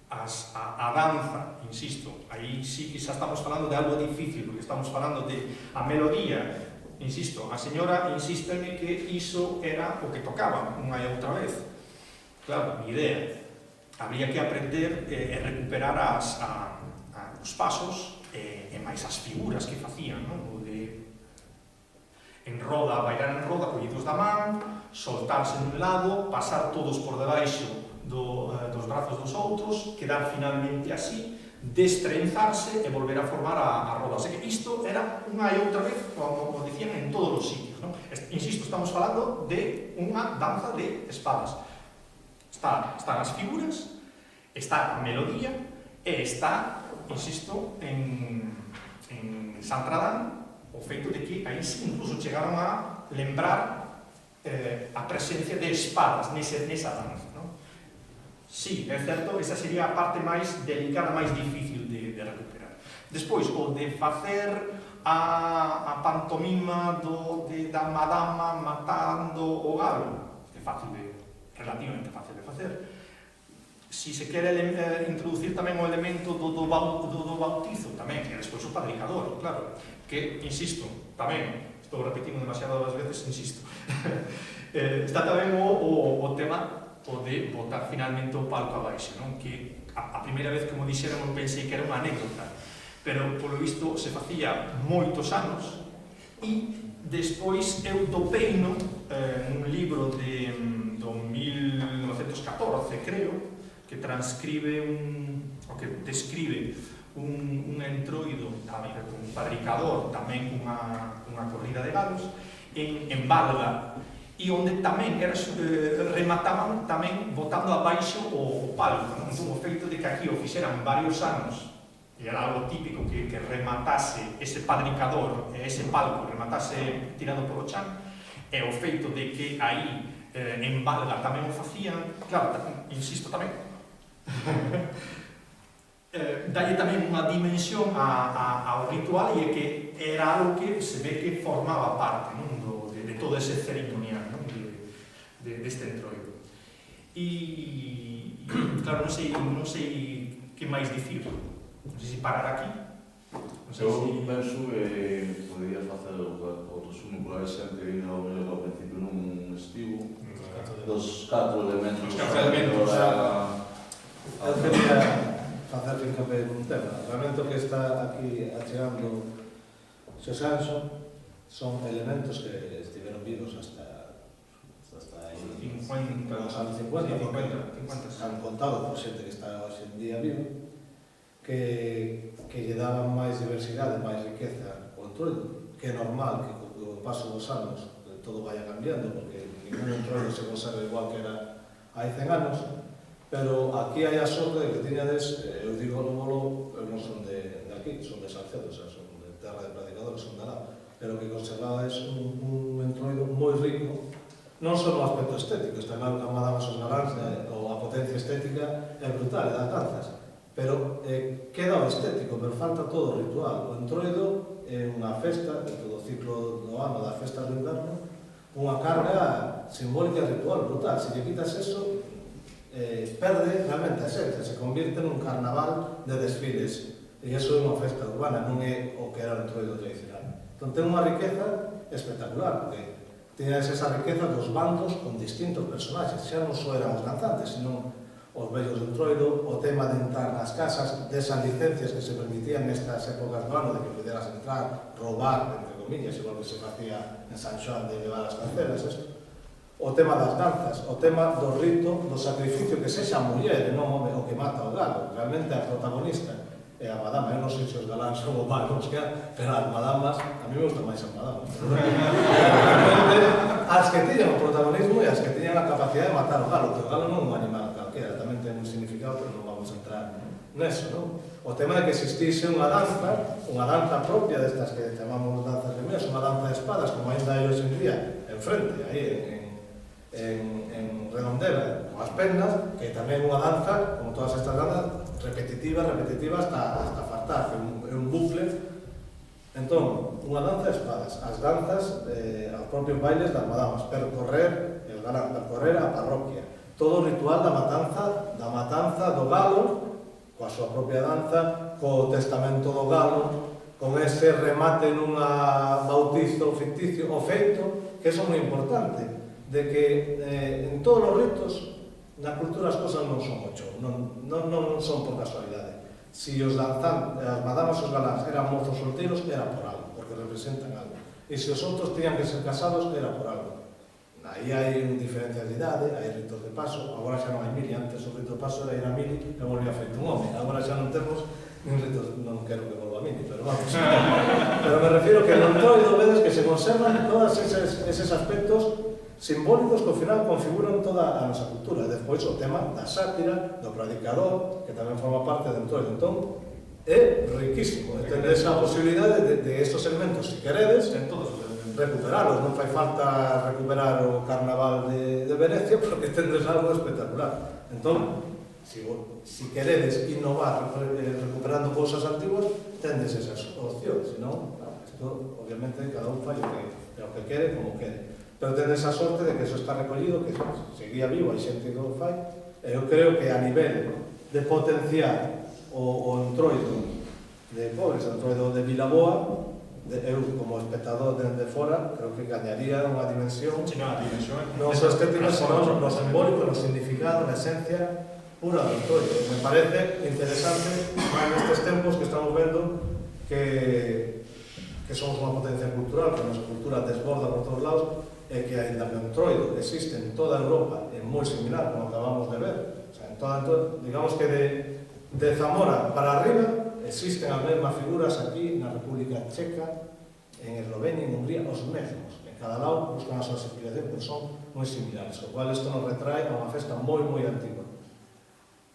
a danza, insisto, aí sí que xa estamos falando de algo difícil, porque estamos falando de a melodía, insisto, a señora insísteme que iso era o que tocaba unha e outra vez. Claro, mi idea, habría que aprender e recuperar os pasos e máis as figuras que facían, non? O de en roda, bailar en roda, collidos da man, soltarse nun lado, pasar todos por debaixo dos brazos dos outros, quedar finalmente así, destrenzarse e volver a formar a roda. O sea que isto era unha e outra vez, como dicían, en todos os sitios, non? Insisto, estamos falando de unha danza de espadas. Están as figuras, está a melodía e está, insisto, en Santradán o feito de que aí sí incluso chegaron a lembrar a presencia de espadas nesa danza. Sí, é certo, esa sería a parte máis delicada, máis difícil de recuperar. Despois, o de facer a pantomima da madama matando o galo, é relativamente fácil de facer. Si se quere introducir tamén o elemento do bautizo, tamén, e despois o fabricador, claro, que, insisto, tamén, estou repetindo demasiadas veces, insisto, está tamén o tema o de botar finalmente o palco abaixo, non? Que a primeira vez que mo dixeron eu pensei que era unha anécdota, pero polo visto se facía moitos anos e despois eu topeino nun libro do 1914, creo, que transcribe o que describe un entroido tamén, un fabricador tamén cunha corrida de galos en Valga, e onde tamén remataban tamén botando abaixo o palco, non? Entón, o feito de que aquí o fixeran varios anos e era algo típico que rematase ese fabricador e ese palco rematase tirado polo chan, e o feito de que aí en Valga tamén o facían, claro, insisto tamén, dalle tamén unha dimensión ao ritual e que era algo que se ve que formaba parte, non? De todo ese ceremonial, non? Deste entroido. E, claro, non sei que máis dicir. Non sei se parar aquí. Eu penso que podría facer o resumo pola xente que ao mellor ao principio nun estivo dos 4 elementos. Eu quería facer fincapé nun tema. Realmente o que está aquí achegando Xosanxo son elementos que estiveron vivos hasta aí, 50, os anos 50, han contado por xente que está hoxe en día vivo, que lle daban máis diversidade, máis riqueza ao entroido, que é normal que co paso dos anos todo vaya cambiando, porque ningún entroido se conserva igual que era hai 100 anos, pero aquí hai a sorte de que tiñades, eu digo no bolo, eu non son de aquí, son de Salcedo, o sea, son de terra de predicadores, son de lá, pero que conservades un entroido moi rico, non só no aspecto estético, está claro que a Madama Sos Galáns, ou a potencia estética é brutal, é das danzas, pero queda o estético, pero falta todo o ritual. O entroido é unha festa, de todo o ciclo do ano das festas do inverno, unha carga simbólica e ritual brutal. Se lle quitas eso, perde realmente a esencia, se convirte nun carnaval de desfiles, e iso é unha festa urbana, non é o que era o entroido tradicional. Entón ten unha riqueza espectacular, porque tiñades esa riqueza dos bandos con distintos personaxes, xa non só eran os danzantes, sino os vellos do entroido, o tema de entrar nas casas, desas licencias que se permitían nestas épocas do ano, de que pudieras entrar, roubar, entre comillas, igual que se facía en San Xoán de levar as cancelas, esto. O tema das danzas, o tema do rito, do sacrificio, que sexa a muller e non o home o que mata o galo, realmente a protagonista é a madama. Eu non sei se os galáns son o malos que há, pero as madamas, a mí me gusta máis as madamas. Realmente, as que tiñan o protagonismo e as que tiñan a capacidade de matar o galo, que o galo non é un animal calquera, tamén ten un significado, pero non vamos a entrar neso, non? O tema de que existise unha danza propia destas que chamamos danzas de mesas, unha danza de espadas, como ainda hai hoxe en día, enfrente, aí en Redondela, con as pernas, que tamén é unha danza, como todas estas danzas, repetitiva hasta fartar, é un bucle. Entón, unha danza de espadas, as danzas, os propios bailes das madamas, percorrer el galán, percorrer a parroquia, todo o ritual da matanza do galo, coa súa propia danza, co testamento do galo, con ese remate nunha bautizo ficticio, o feito, que eso é moi importante, de que en todos os ritos, na cultura as cosas non son o show, non son por casualidade. Si os danzantes, as madamas e os galáns eran mozos solteiros, era por algo, porque representan algo. E se os outros tenían que ser casados, era por algo. Aí hai diferencias de idade, hai ritos de paso, agora xa non hai mili, antes o rito de paso era ir a mili e volvía feito un home, agora xa non temos nin ritos, non quero que volva a mili, pero vamos. Pero me refiero que no entroido vedes que se conservan todos eses aspectos simbólicos que ao final configuran toda a nosa cultura. Despois o tema da sátira, do predicador, que tamén forma parte do entroido. Entón, é riquísimo, tener esa posibilidade de estos elementos, se queredes, En todos os elementos. recuperalos. Non fai falta recuperar o carnaval de Venecia, porque tendes algo espectacular. Entón, si queredes innovar recuperando cousas antiguas, tendes esas opcións. Senón, isto, obviamente, cada un fai o que quere, como quere. Pero tendes a sorte de que eso está recollido, que seguía vivo, hai xente que o fai. Eu creo que a nivel de potenciar o entroido de Pobres, o entroido de Vilaboa, eu como espectador dende fora, creo que gañaría unha dimensión non só estética, senón no simbólico, no significado, na esencia pura do entroido. Me parece interesante nestes tempos que estamos vendo que somos unha potencia cultural, que a nosa cultura desborda por todos lados, e que ainda que o entroido existe en toda Europa, é moi similar, como acabamos de ver. O sea, digamos que de Zamora para arriba existen as mesmas figuras aquí na República Checa, en Eslovenia, en Hungría, os mesmos. En cada lado buscan as súas inspiracións, pero son moi similares, o cual isto nos retrae a unha festa moi antigua.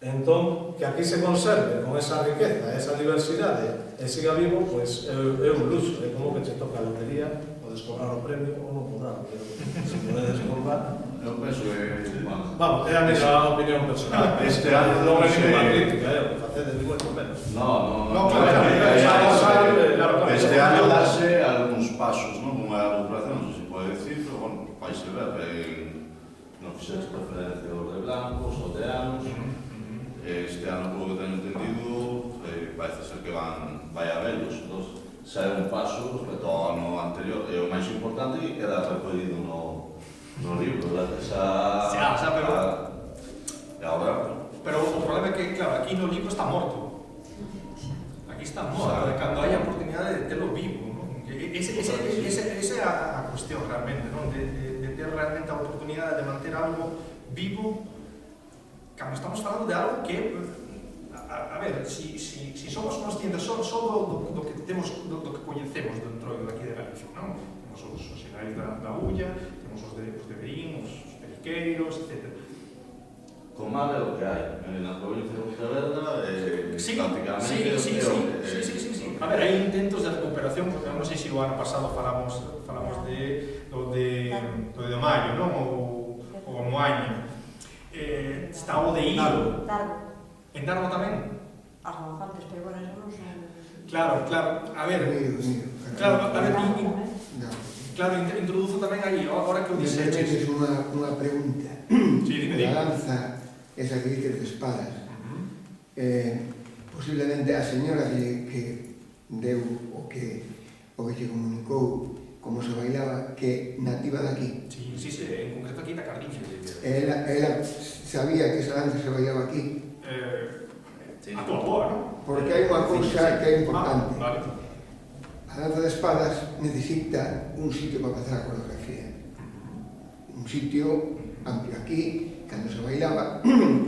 Entón, que aquí se conserve con esa riqueza, esa diversidade, e siga vivo, pois é un luxo, é como que che toca a lotería, podes cobrar o premio ou non cobrar, pero se podedes cobrar... Eu penso que, bueno, vamos, é a mesma opinión personal. Este ano non é non sei. ninguna crítica, o que facedes de moito menos. No, claro. Este ano darse algúns pasos, non? Unha recuperación, non sei se pode decir, pero, bueno, vai se ver. Non fixetes preferencia aos de blancos, aos de anos. Este ano, polo que teño entendido, parece ser que vai a velos. Entón, xa é un paso respecto ao ano anterior. E o máis importante era recollido no libro, gracias a... Pero o problema é que, claro, aquí no libro está morto. Aquí está morto, cando hai a oportunidade de telo vivo, non? Esa é a cuestión realmente, non? De ter realmente a oportunidade de manter algo vivo, cando estamos falando de algo que a ver, si somos conscientes só do que temos, do que coñecemos dentro daqui de Galicia, non? Temos os xerais da Ulla, temos os de Beín, os periqueiros, etc. Comar é o que hai. Na provincia de Pontevedra, Sí, prácticamente sí. A ver, hai intentos de recuperación, porque non sei se o ano pasado falamos do de Maio, non? Ou o Moaño. Está o de Ilo. En Darbo tamén? As González, pero bueno, eso non son... Claro, a ver, claro, introduzo tamén aí, agora que o dixeches. Unha pregunta. Sí, dime. A danza, esa que dices de espadas, posiblemente a señora que deu o que se comunicou como se bailaba, que nativa daqui. Sí, en concreto aquí da Cardiña. Ela sabía que esa danza se bailaba aquí. A tua boa, non? Porque hai unha cousa que é importante. Vale. A danza de espadas necesita un sitio para facer a coreografía. Un sitio amplio. Aquí, cando se bailaba,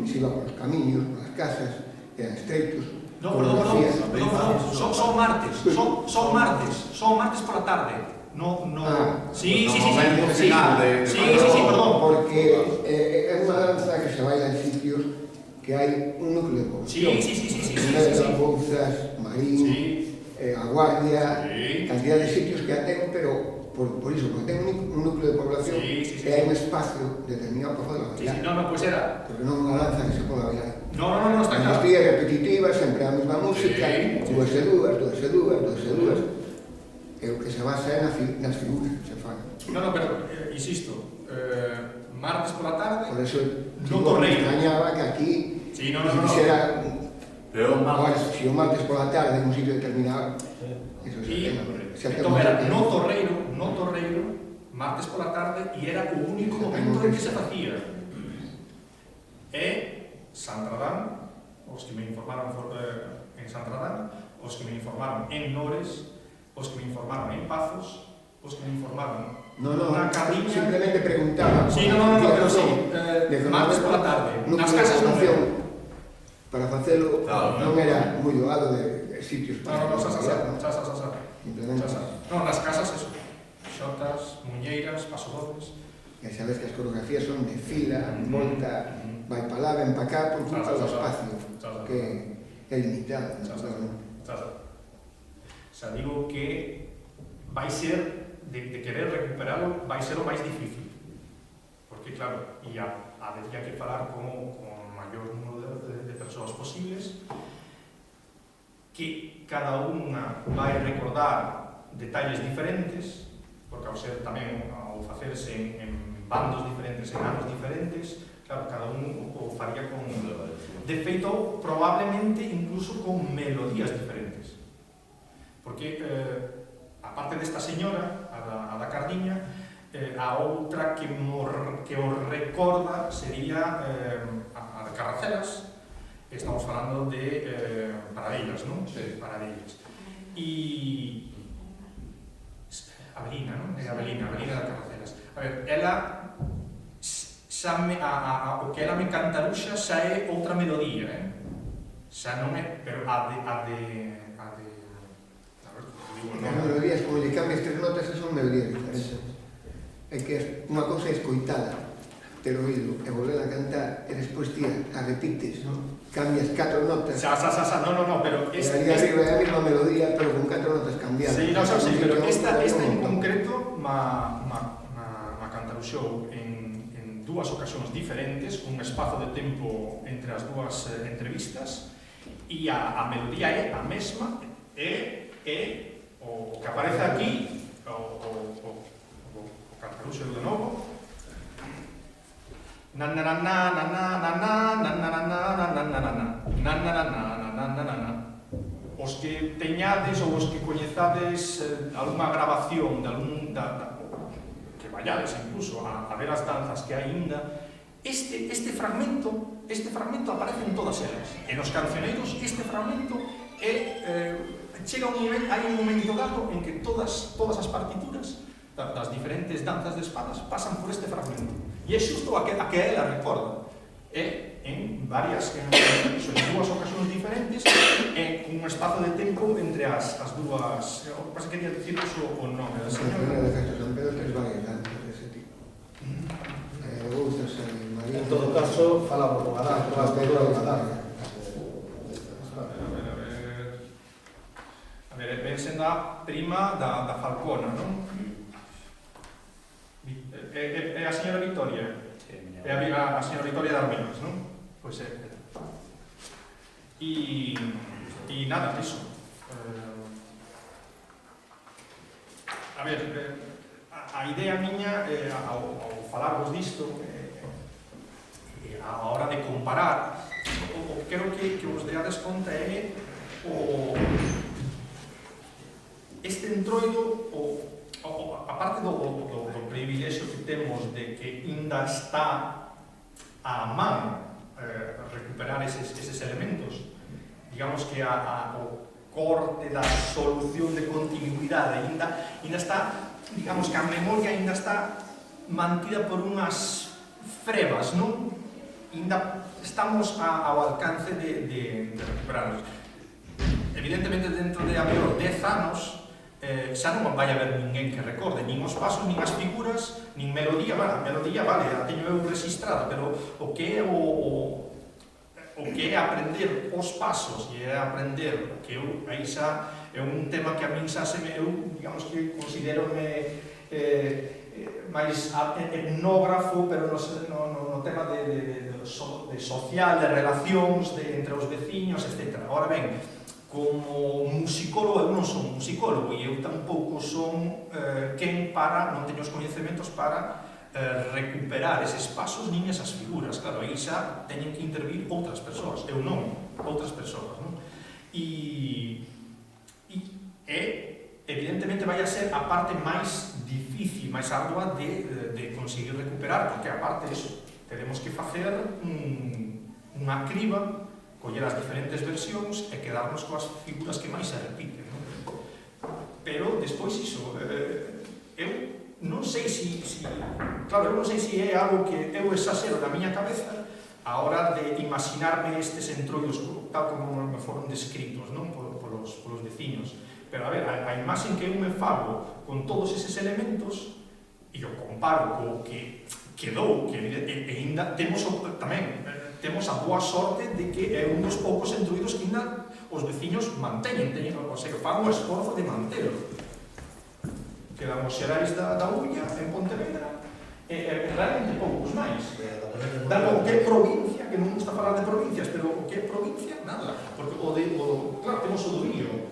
se iba por os camiños, por as casas, eran estreitos. Perdón, son martes pola tarde. No. Sí, perdón. Porque é unha danza que se baila en sitios que hai un núcleo de población. Sí. Bouzas, Marín, a Guardia, cantidad de sitios que a ten, pero por iso, porque ten un núcleo de población e hai un espacio determinado para poder bailar. No, pois era. Porque non é unha danza que se poda bailar. No, está claro. As tías repetitivas, sempre a mesma música, dúas e dúas. É o que se basa nas figuras que se fan. No, pero, insisto, martes pola tarde, por eso no Torreiro. extrañaba que aquí se fixera Pero se o martes pola tarde en un sitio determinado, eso entón era no Torreiro, martes pola tarde, e era o único momento en que se facía. E Santradán, os que me informaron en Santradán, os que me informaron en Nores, os que me informaron en Pazos, os que me informaron na Cardiña. Simplemente preguntaba. Sí, pero sí, martes pola tarde, nas casas non era. Para facelo non era moi doado de sitios para No, simplemente. No, nas casas, eso. Xotas, muñeiras, pasodobles. Ya sabes que as coreografías son de fila, volta, vai para lá, ven para cá, por culpa do espacio, que é limitado. Xa digo que vai ser, de querer recuperalo, vai ser o máis difícil. Porque, claro, habería que falar con o maior número de persoas posibles, que cada unha vai recordar detalles diferentes, porque ao ser tamén, ao facerse en bandos diferentes, en anos diferentes, claro, cada un o faría con... De feito, probablemente incluso con melodías diferentes. Porque, aparte desta señora, a da Cardiña, a outra que o recorda sería a de Carracelas. Estamos falando de Paradellas, non? Sí. Paradellas. E... Avelina, non? É Avelina da Carracelas. A ver, ela... o que ela me cantaruxa xa é outra melodía, xa non é, pero a de As melodías, como lle cambias tres notas, son melodías diferentes. É que unha cousa é escoitada, ter oído e volver a cantar, e despois ti a repites, cambias 4 notas. No, pero E ali arriba é a mesma melodía, pero con 4 notas cambiadas. Sí, pero esta en concreto ma cantaruxou en dúas ocasións diferentes, un espazo de tempo entre as dúas entrevistas, e a melodía é a mesma, é o que aparece aquí, o cantaruxo de novo, os que teñades ou os que coñezades algunha grabación de algún que vayades incluso a ver as danzas que hai ainda, este fragmento aparece en todas elas, e nos cancioneiros este fragmento chega hai un momento dado en que todas as partituras das diferentes danzas de espadas pasan por este fragmento, e é xusto a que ela recorda, en dúas ocasións diferentes e con un espazo de tempo entre as dúas. O que pasa que quería dicir o nome da A señora. de Festa San Pedro tes variedades dese tipo. Gustas María. En todo caso, falamos con Adán, con as culturas de Adán. A ver, ven sendo a prima da Falcona, non? É a señora Victoria. É a señora Victoria de Armenas, non? Pois é. E nada, iso. A ver, a idea miña, ao falarvos disto, a hora de comparar, o que quero que vos deades conta é este entroido, a parte do privilexio que temos de que ainda está a man recuperar eses elementos, digamos que o corte da solución de continuidade ainda está, digamos que a memoria ainda está mantida por unhas frebas, non? Ainda estamos ao alcance de recuperarnos. Evidentemente, dentro de a mellor 10 anos, xa non vai haber ninguén que recorde, nin os pasos, nin as figuras, nin melodía. A melodía, vale, a teño eu registrada, pero o que é aprender os pasos e é aprender que eu, aí xa é un tema que a min xa se me, eu, digamos que considero-me máis etnógrafo, pero no tema de social, de relacións entre os veciños, etc. Ahora ben, como musicólogo, eu non son musicólogo e eu tampouco son quen para, non teño os coñecementos para recuperar eses pasos nin esas figuras. Claro, aí xa teñen que intervir outras persoas, eu non, outras persoas, non? E evidentemente vai a ser a parte máis difícil, máis ardua de conseguir recuperar, porque a parte iso, teremos que facer unha criba, coller as diferentes versións e quedarnos coas figuras que máis se repiten, non? Pero despois iso, eu non sei claro, eu non sei se é algo que eu exasero na miña cabeza a hora de imaginarme estes entroidos tal como me foron descritos, non? Polos veciños. Pero a ver, a imaxen que eu me fago con todos eses elementos e o comparo co que quedou, que ainda temos tamén temos a boa sorte de que é un dos poucos entroidos que ainda os veciños manteñen, o sea, que fan o esforzo de mantelo. Quedan os xerais da Ulla, en Pontevedra, e realmente poucos máis. Dado o que é provincia, que non gusta falar de provincias, pero o que é provincia, nada. Porque claro, temos o do Río,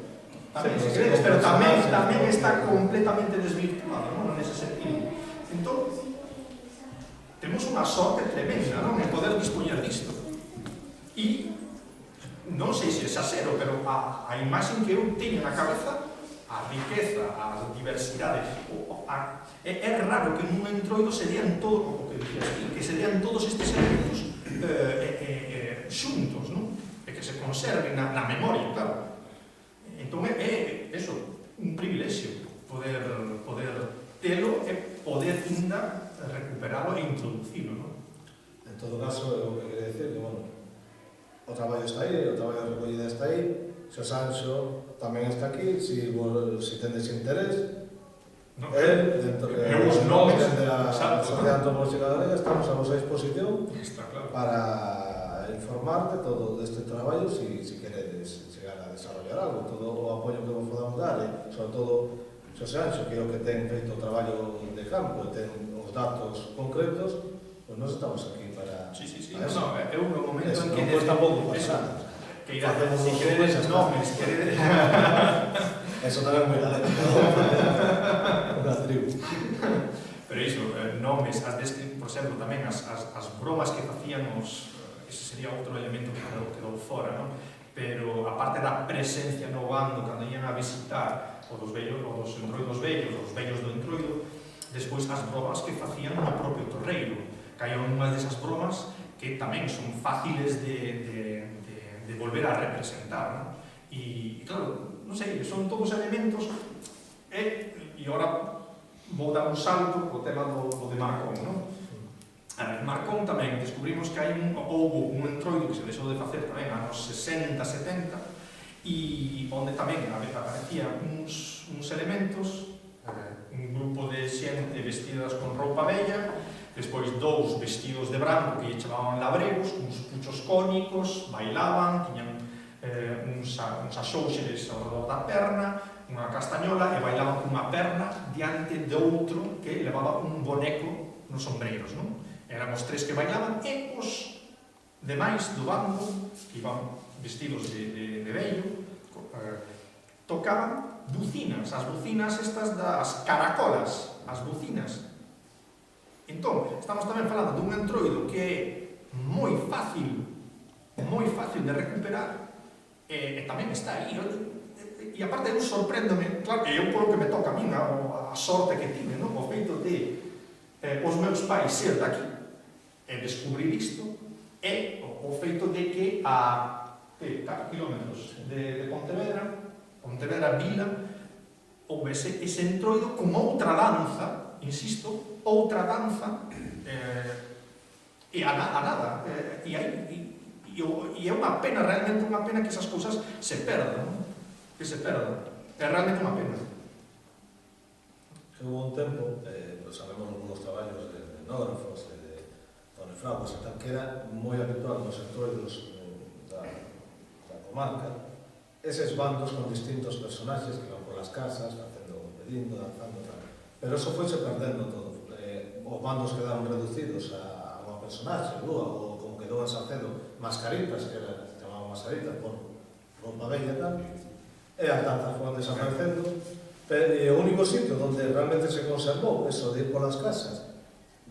tamén, se credes, pero tamén está completamente desvirtuado, non? Nese sentido. Entón, temos unha sorte tremenda, non? En poder dispoñer disto. E non sei se exasero, pero a imaxen que eu teño na cabeza, a riqueza, a diversidade, é raro que nun entroido se dean todo, o que dicías aquí, que se dean todos estes elementos xuntos, non? E que se conserven na memoria, claro. Entón é eso, un privilexio poder telo e poder ainda recuperalo e introducilo, non? En todo caso, é o que quería decir, que, bueno, o traballo está aí, o traballo de recollida está aí, se o Sanxo tamén está aquí, se tendes interés, dentro os nomes de a Sociedade Antropolóxica Galega, estamos a vosa disposición para informarte todo deste traballo, se queredes chegar a desarrollar algo, todo o apoio que vos podamos dar, sobre todo Xosé Anxo, que é o que ten feito o traballo de campo e ten os datos concretos, pois nós estamos aquí para... Sí, no, é un momento en que... Non cuesta pouco pasar. Que irá, si queredes nomes, queredes... Eso tamén é moi galego. Unha tribu. Pero iso, nomes, por exemplo, tamén as bromas que facían ese sería outro elemento que quedou fora, non? Pero a parte da presencia no bando, cando ian a visitar os entroidos vellos, os vellos do entroido, despois as bromas que facían no propio torreiro. Que hai unha desas bromas que tamén son fáciles de volver a representar, non? E claro, non sei, son todos elementos e agora vou dar un salto co tema do de Marcón, non? Marcón tamén, descubrimos que houve un entroido que se deixou de facer tamén anos 60, 70, e onde tamén aparecían uns elementos, un grupo de xente vestidas con roupa bella, despois dous vestidos de branco que lle chamaban labregos, uns puchos cónicos, bailaban, tiñan uns axóuxeres ao redor da perna, unha castañola, e bailaban cunha perna diante de outro que levaba un boneco nos sombreiros, non? Eran os tres que bailaban e os demais do bando, que iban vestidos de vello, tocaban bucinas, as bucinas estas das caracolas, as bucinas. Entón, estamos tamén falando dun entroido que é moi fácil de recuperar, e tamén está aí. E aparte eu sorpréndome, claro, e eu polo que me toca a min, a sorte que tive, non? O feito de os meus pais ser daqui e descubrir isto, e o feito de que a 4 kilómetros de Pontevedra Vila, houve ese entroido con outra danza, insisto, outra danza, e a nada, e é unha pena, realmente unha pena que esas cousas se perdan, que se perdan, é realmente unha pena. Hubo un tempo, sabemos algunos traballos de etnógrafos, de fonefragos, que era moi habitual nos entroidos da comarca, eses bandos con distintos personaxes que iban polas casas, facendo, pedindo, danzando, tal. Pero eso foise perdendo todo. Os bandos quedaron reducidos a unha personaxe, ou como quedou en Salcedo, mascaritas, que se chamaban mascaritas, por roupa bella e tal, e as danzas foron desaparecendo. E o único sitio onde realmente se conservou eso de ir polas casas,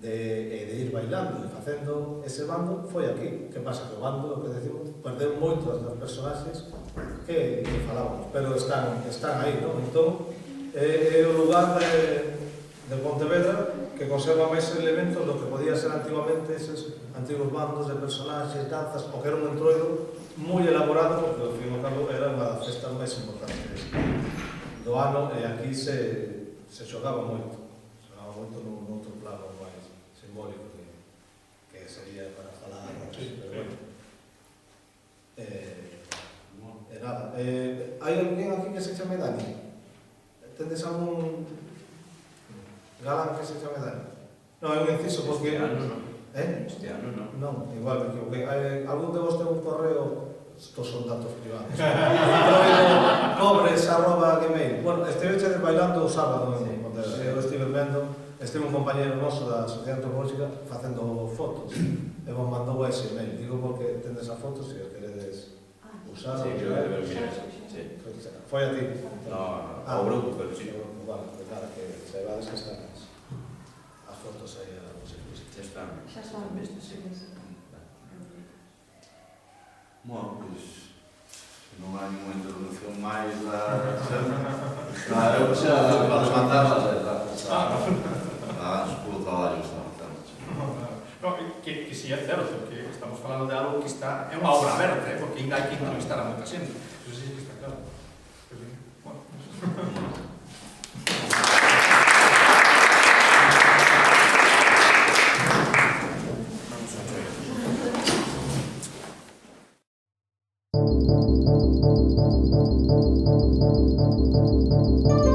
de ir bailando e facendo ese bando, foi aquí. Que pasa? Que o bando, o que decimos, perdeu moitos dos personaxes que falábamos, pero están aí, non? Entón, é o lugar de Pontevedra que conserva máis elementos do que podía ser antigamente eses antigos bandos de personaxes, danzas, porque era un entroido moi elaborado, porque ao fin e ao cabo era unha das festas máis importantes do ano, e aquí se xogaba moito nun outro plano máis simbólico que sería para falar así, pero bueno. E nada, hai alguén aquí que se chame Dani? Tendes algún galán que se chame Dani? Non, é un inciso porque... Este ano non. Non, igual me equivoquei. Algún de vos ten un correo... Estos son datos privados. Pobres@gmail. Bueno, estive bailando o sábado en Pontevedra. Eu estive vendo, estive un compañero noso da Sociedade Antropolóxica facendo fotos. E vos mandou ese email. Digo porque tendes a fotos e queredes usar. Sí, que debe mirar, sí. Foi a ti? No, ao grupo, pero sí. Vale, pues nada, que saibades que están as fotos aí a vos. Xa están. Xa están. Sí. Bueno, pois, non hai ninguna introducción máis eu xa para levantarlas polo traballo que estamos facendo. Que si é certo, que estamos falando de algo que está... É unha obra aberta, porque ainda hai que entrevistar a moita xente. Eso sí que está claro. Bueno, Thank you.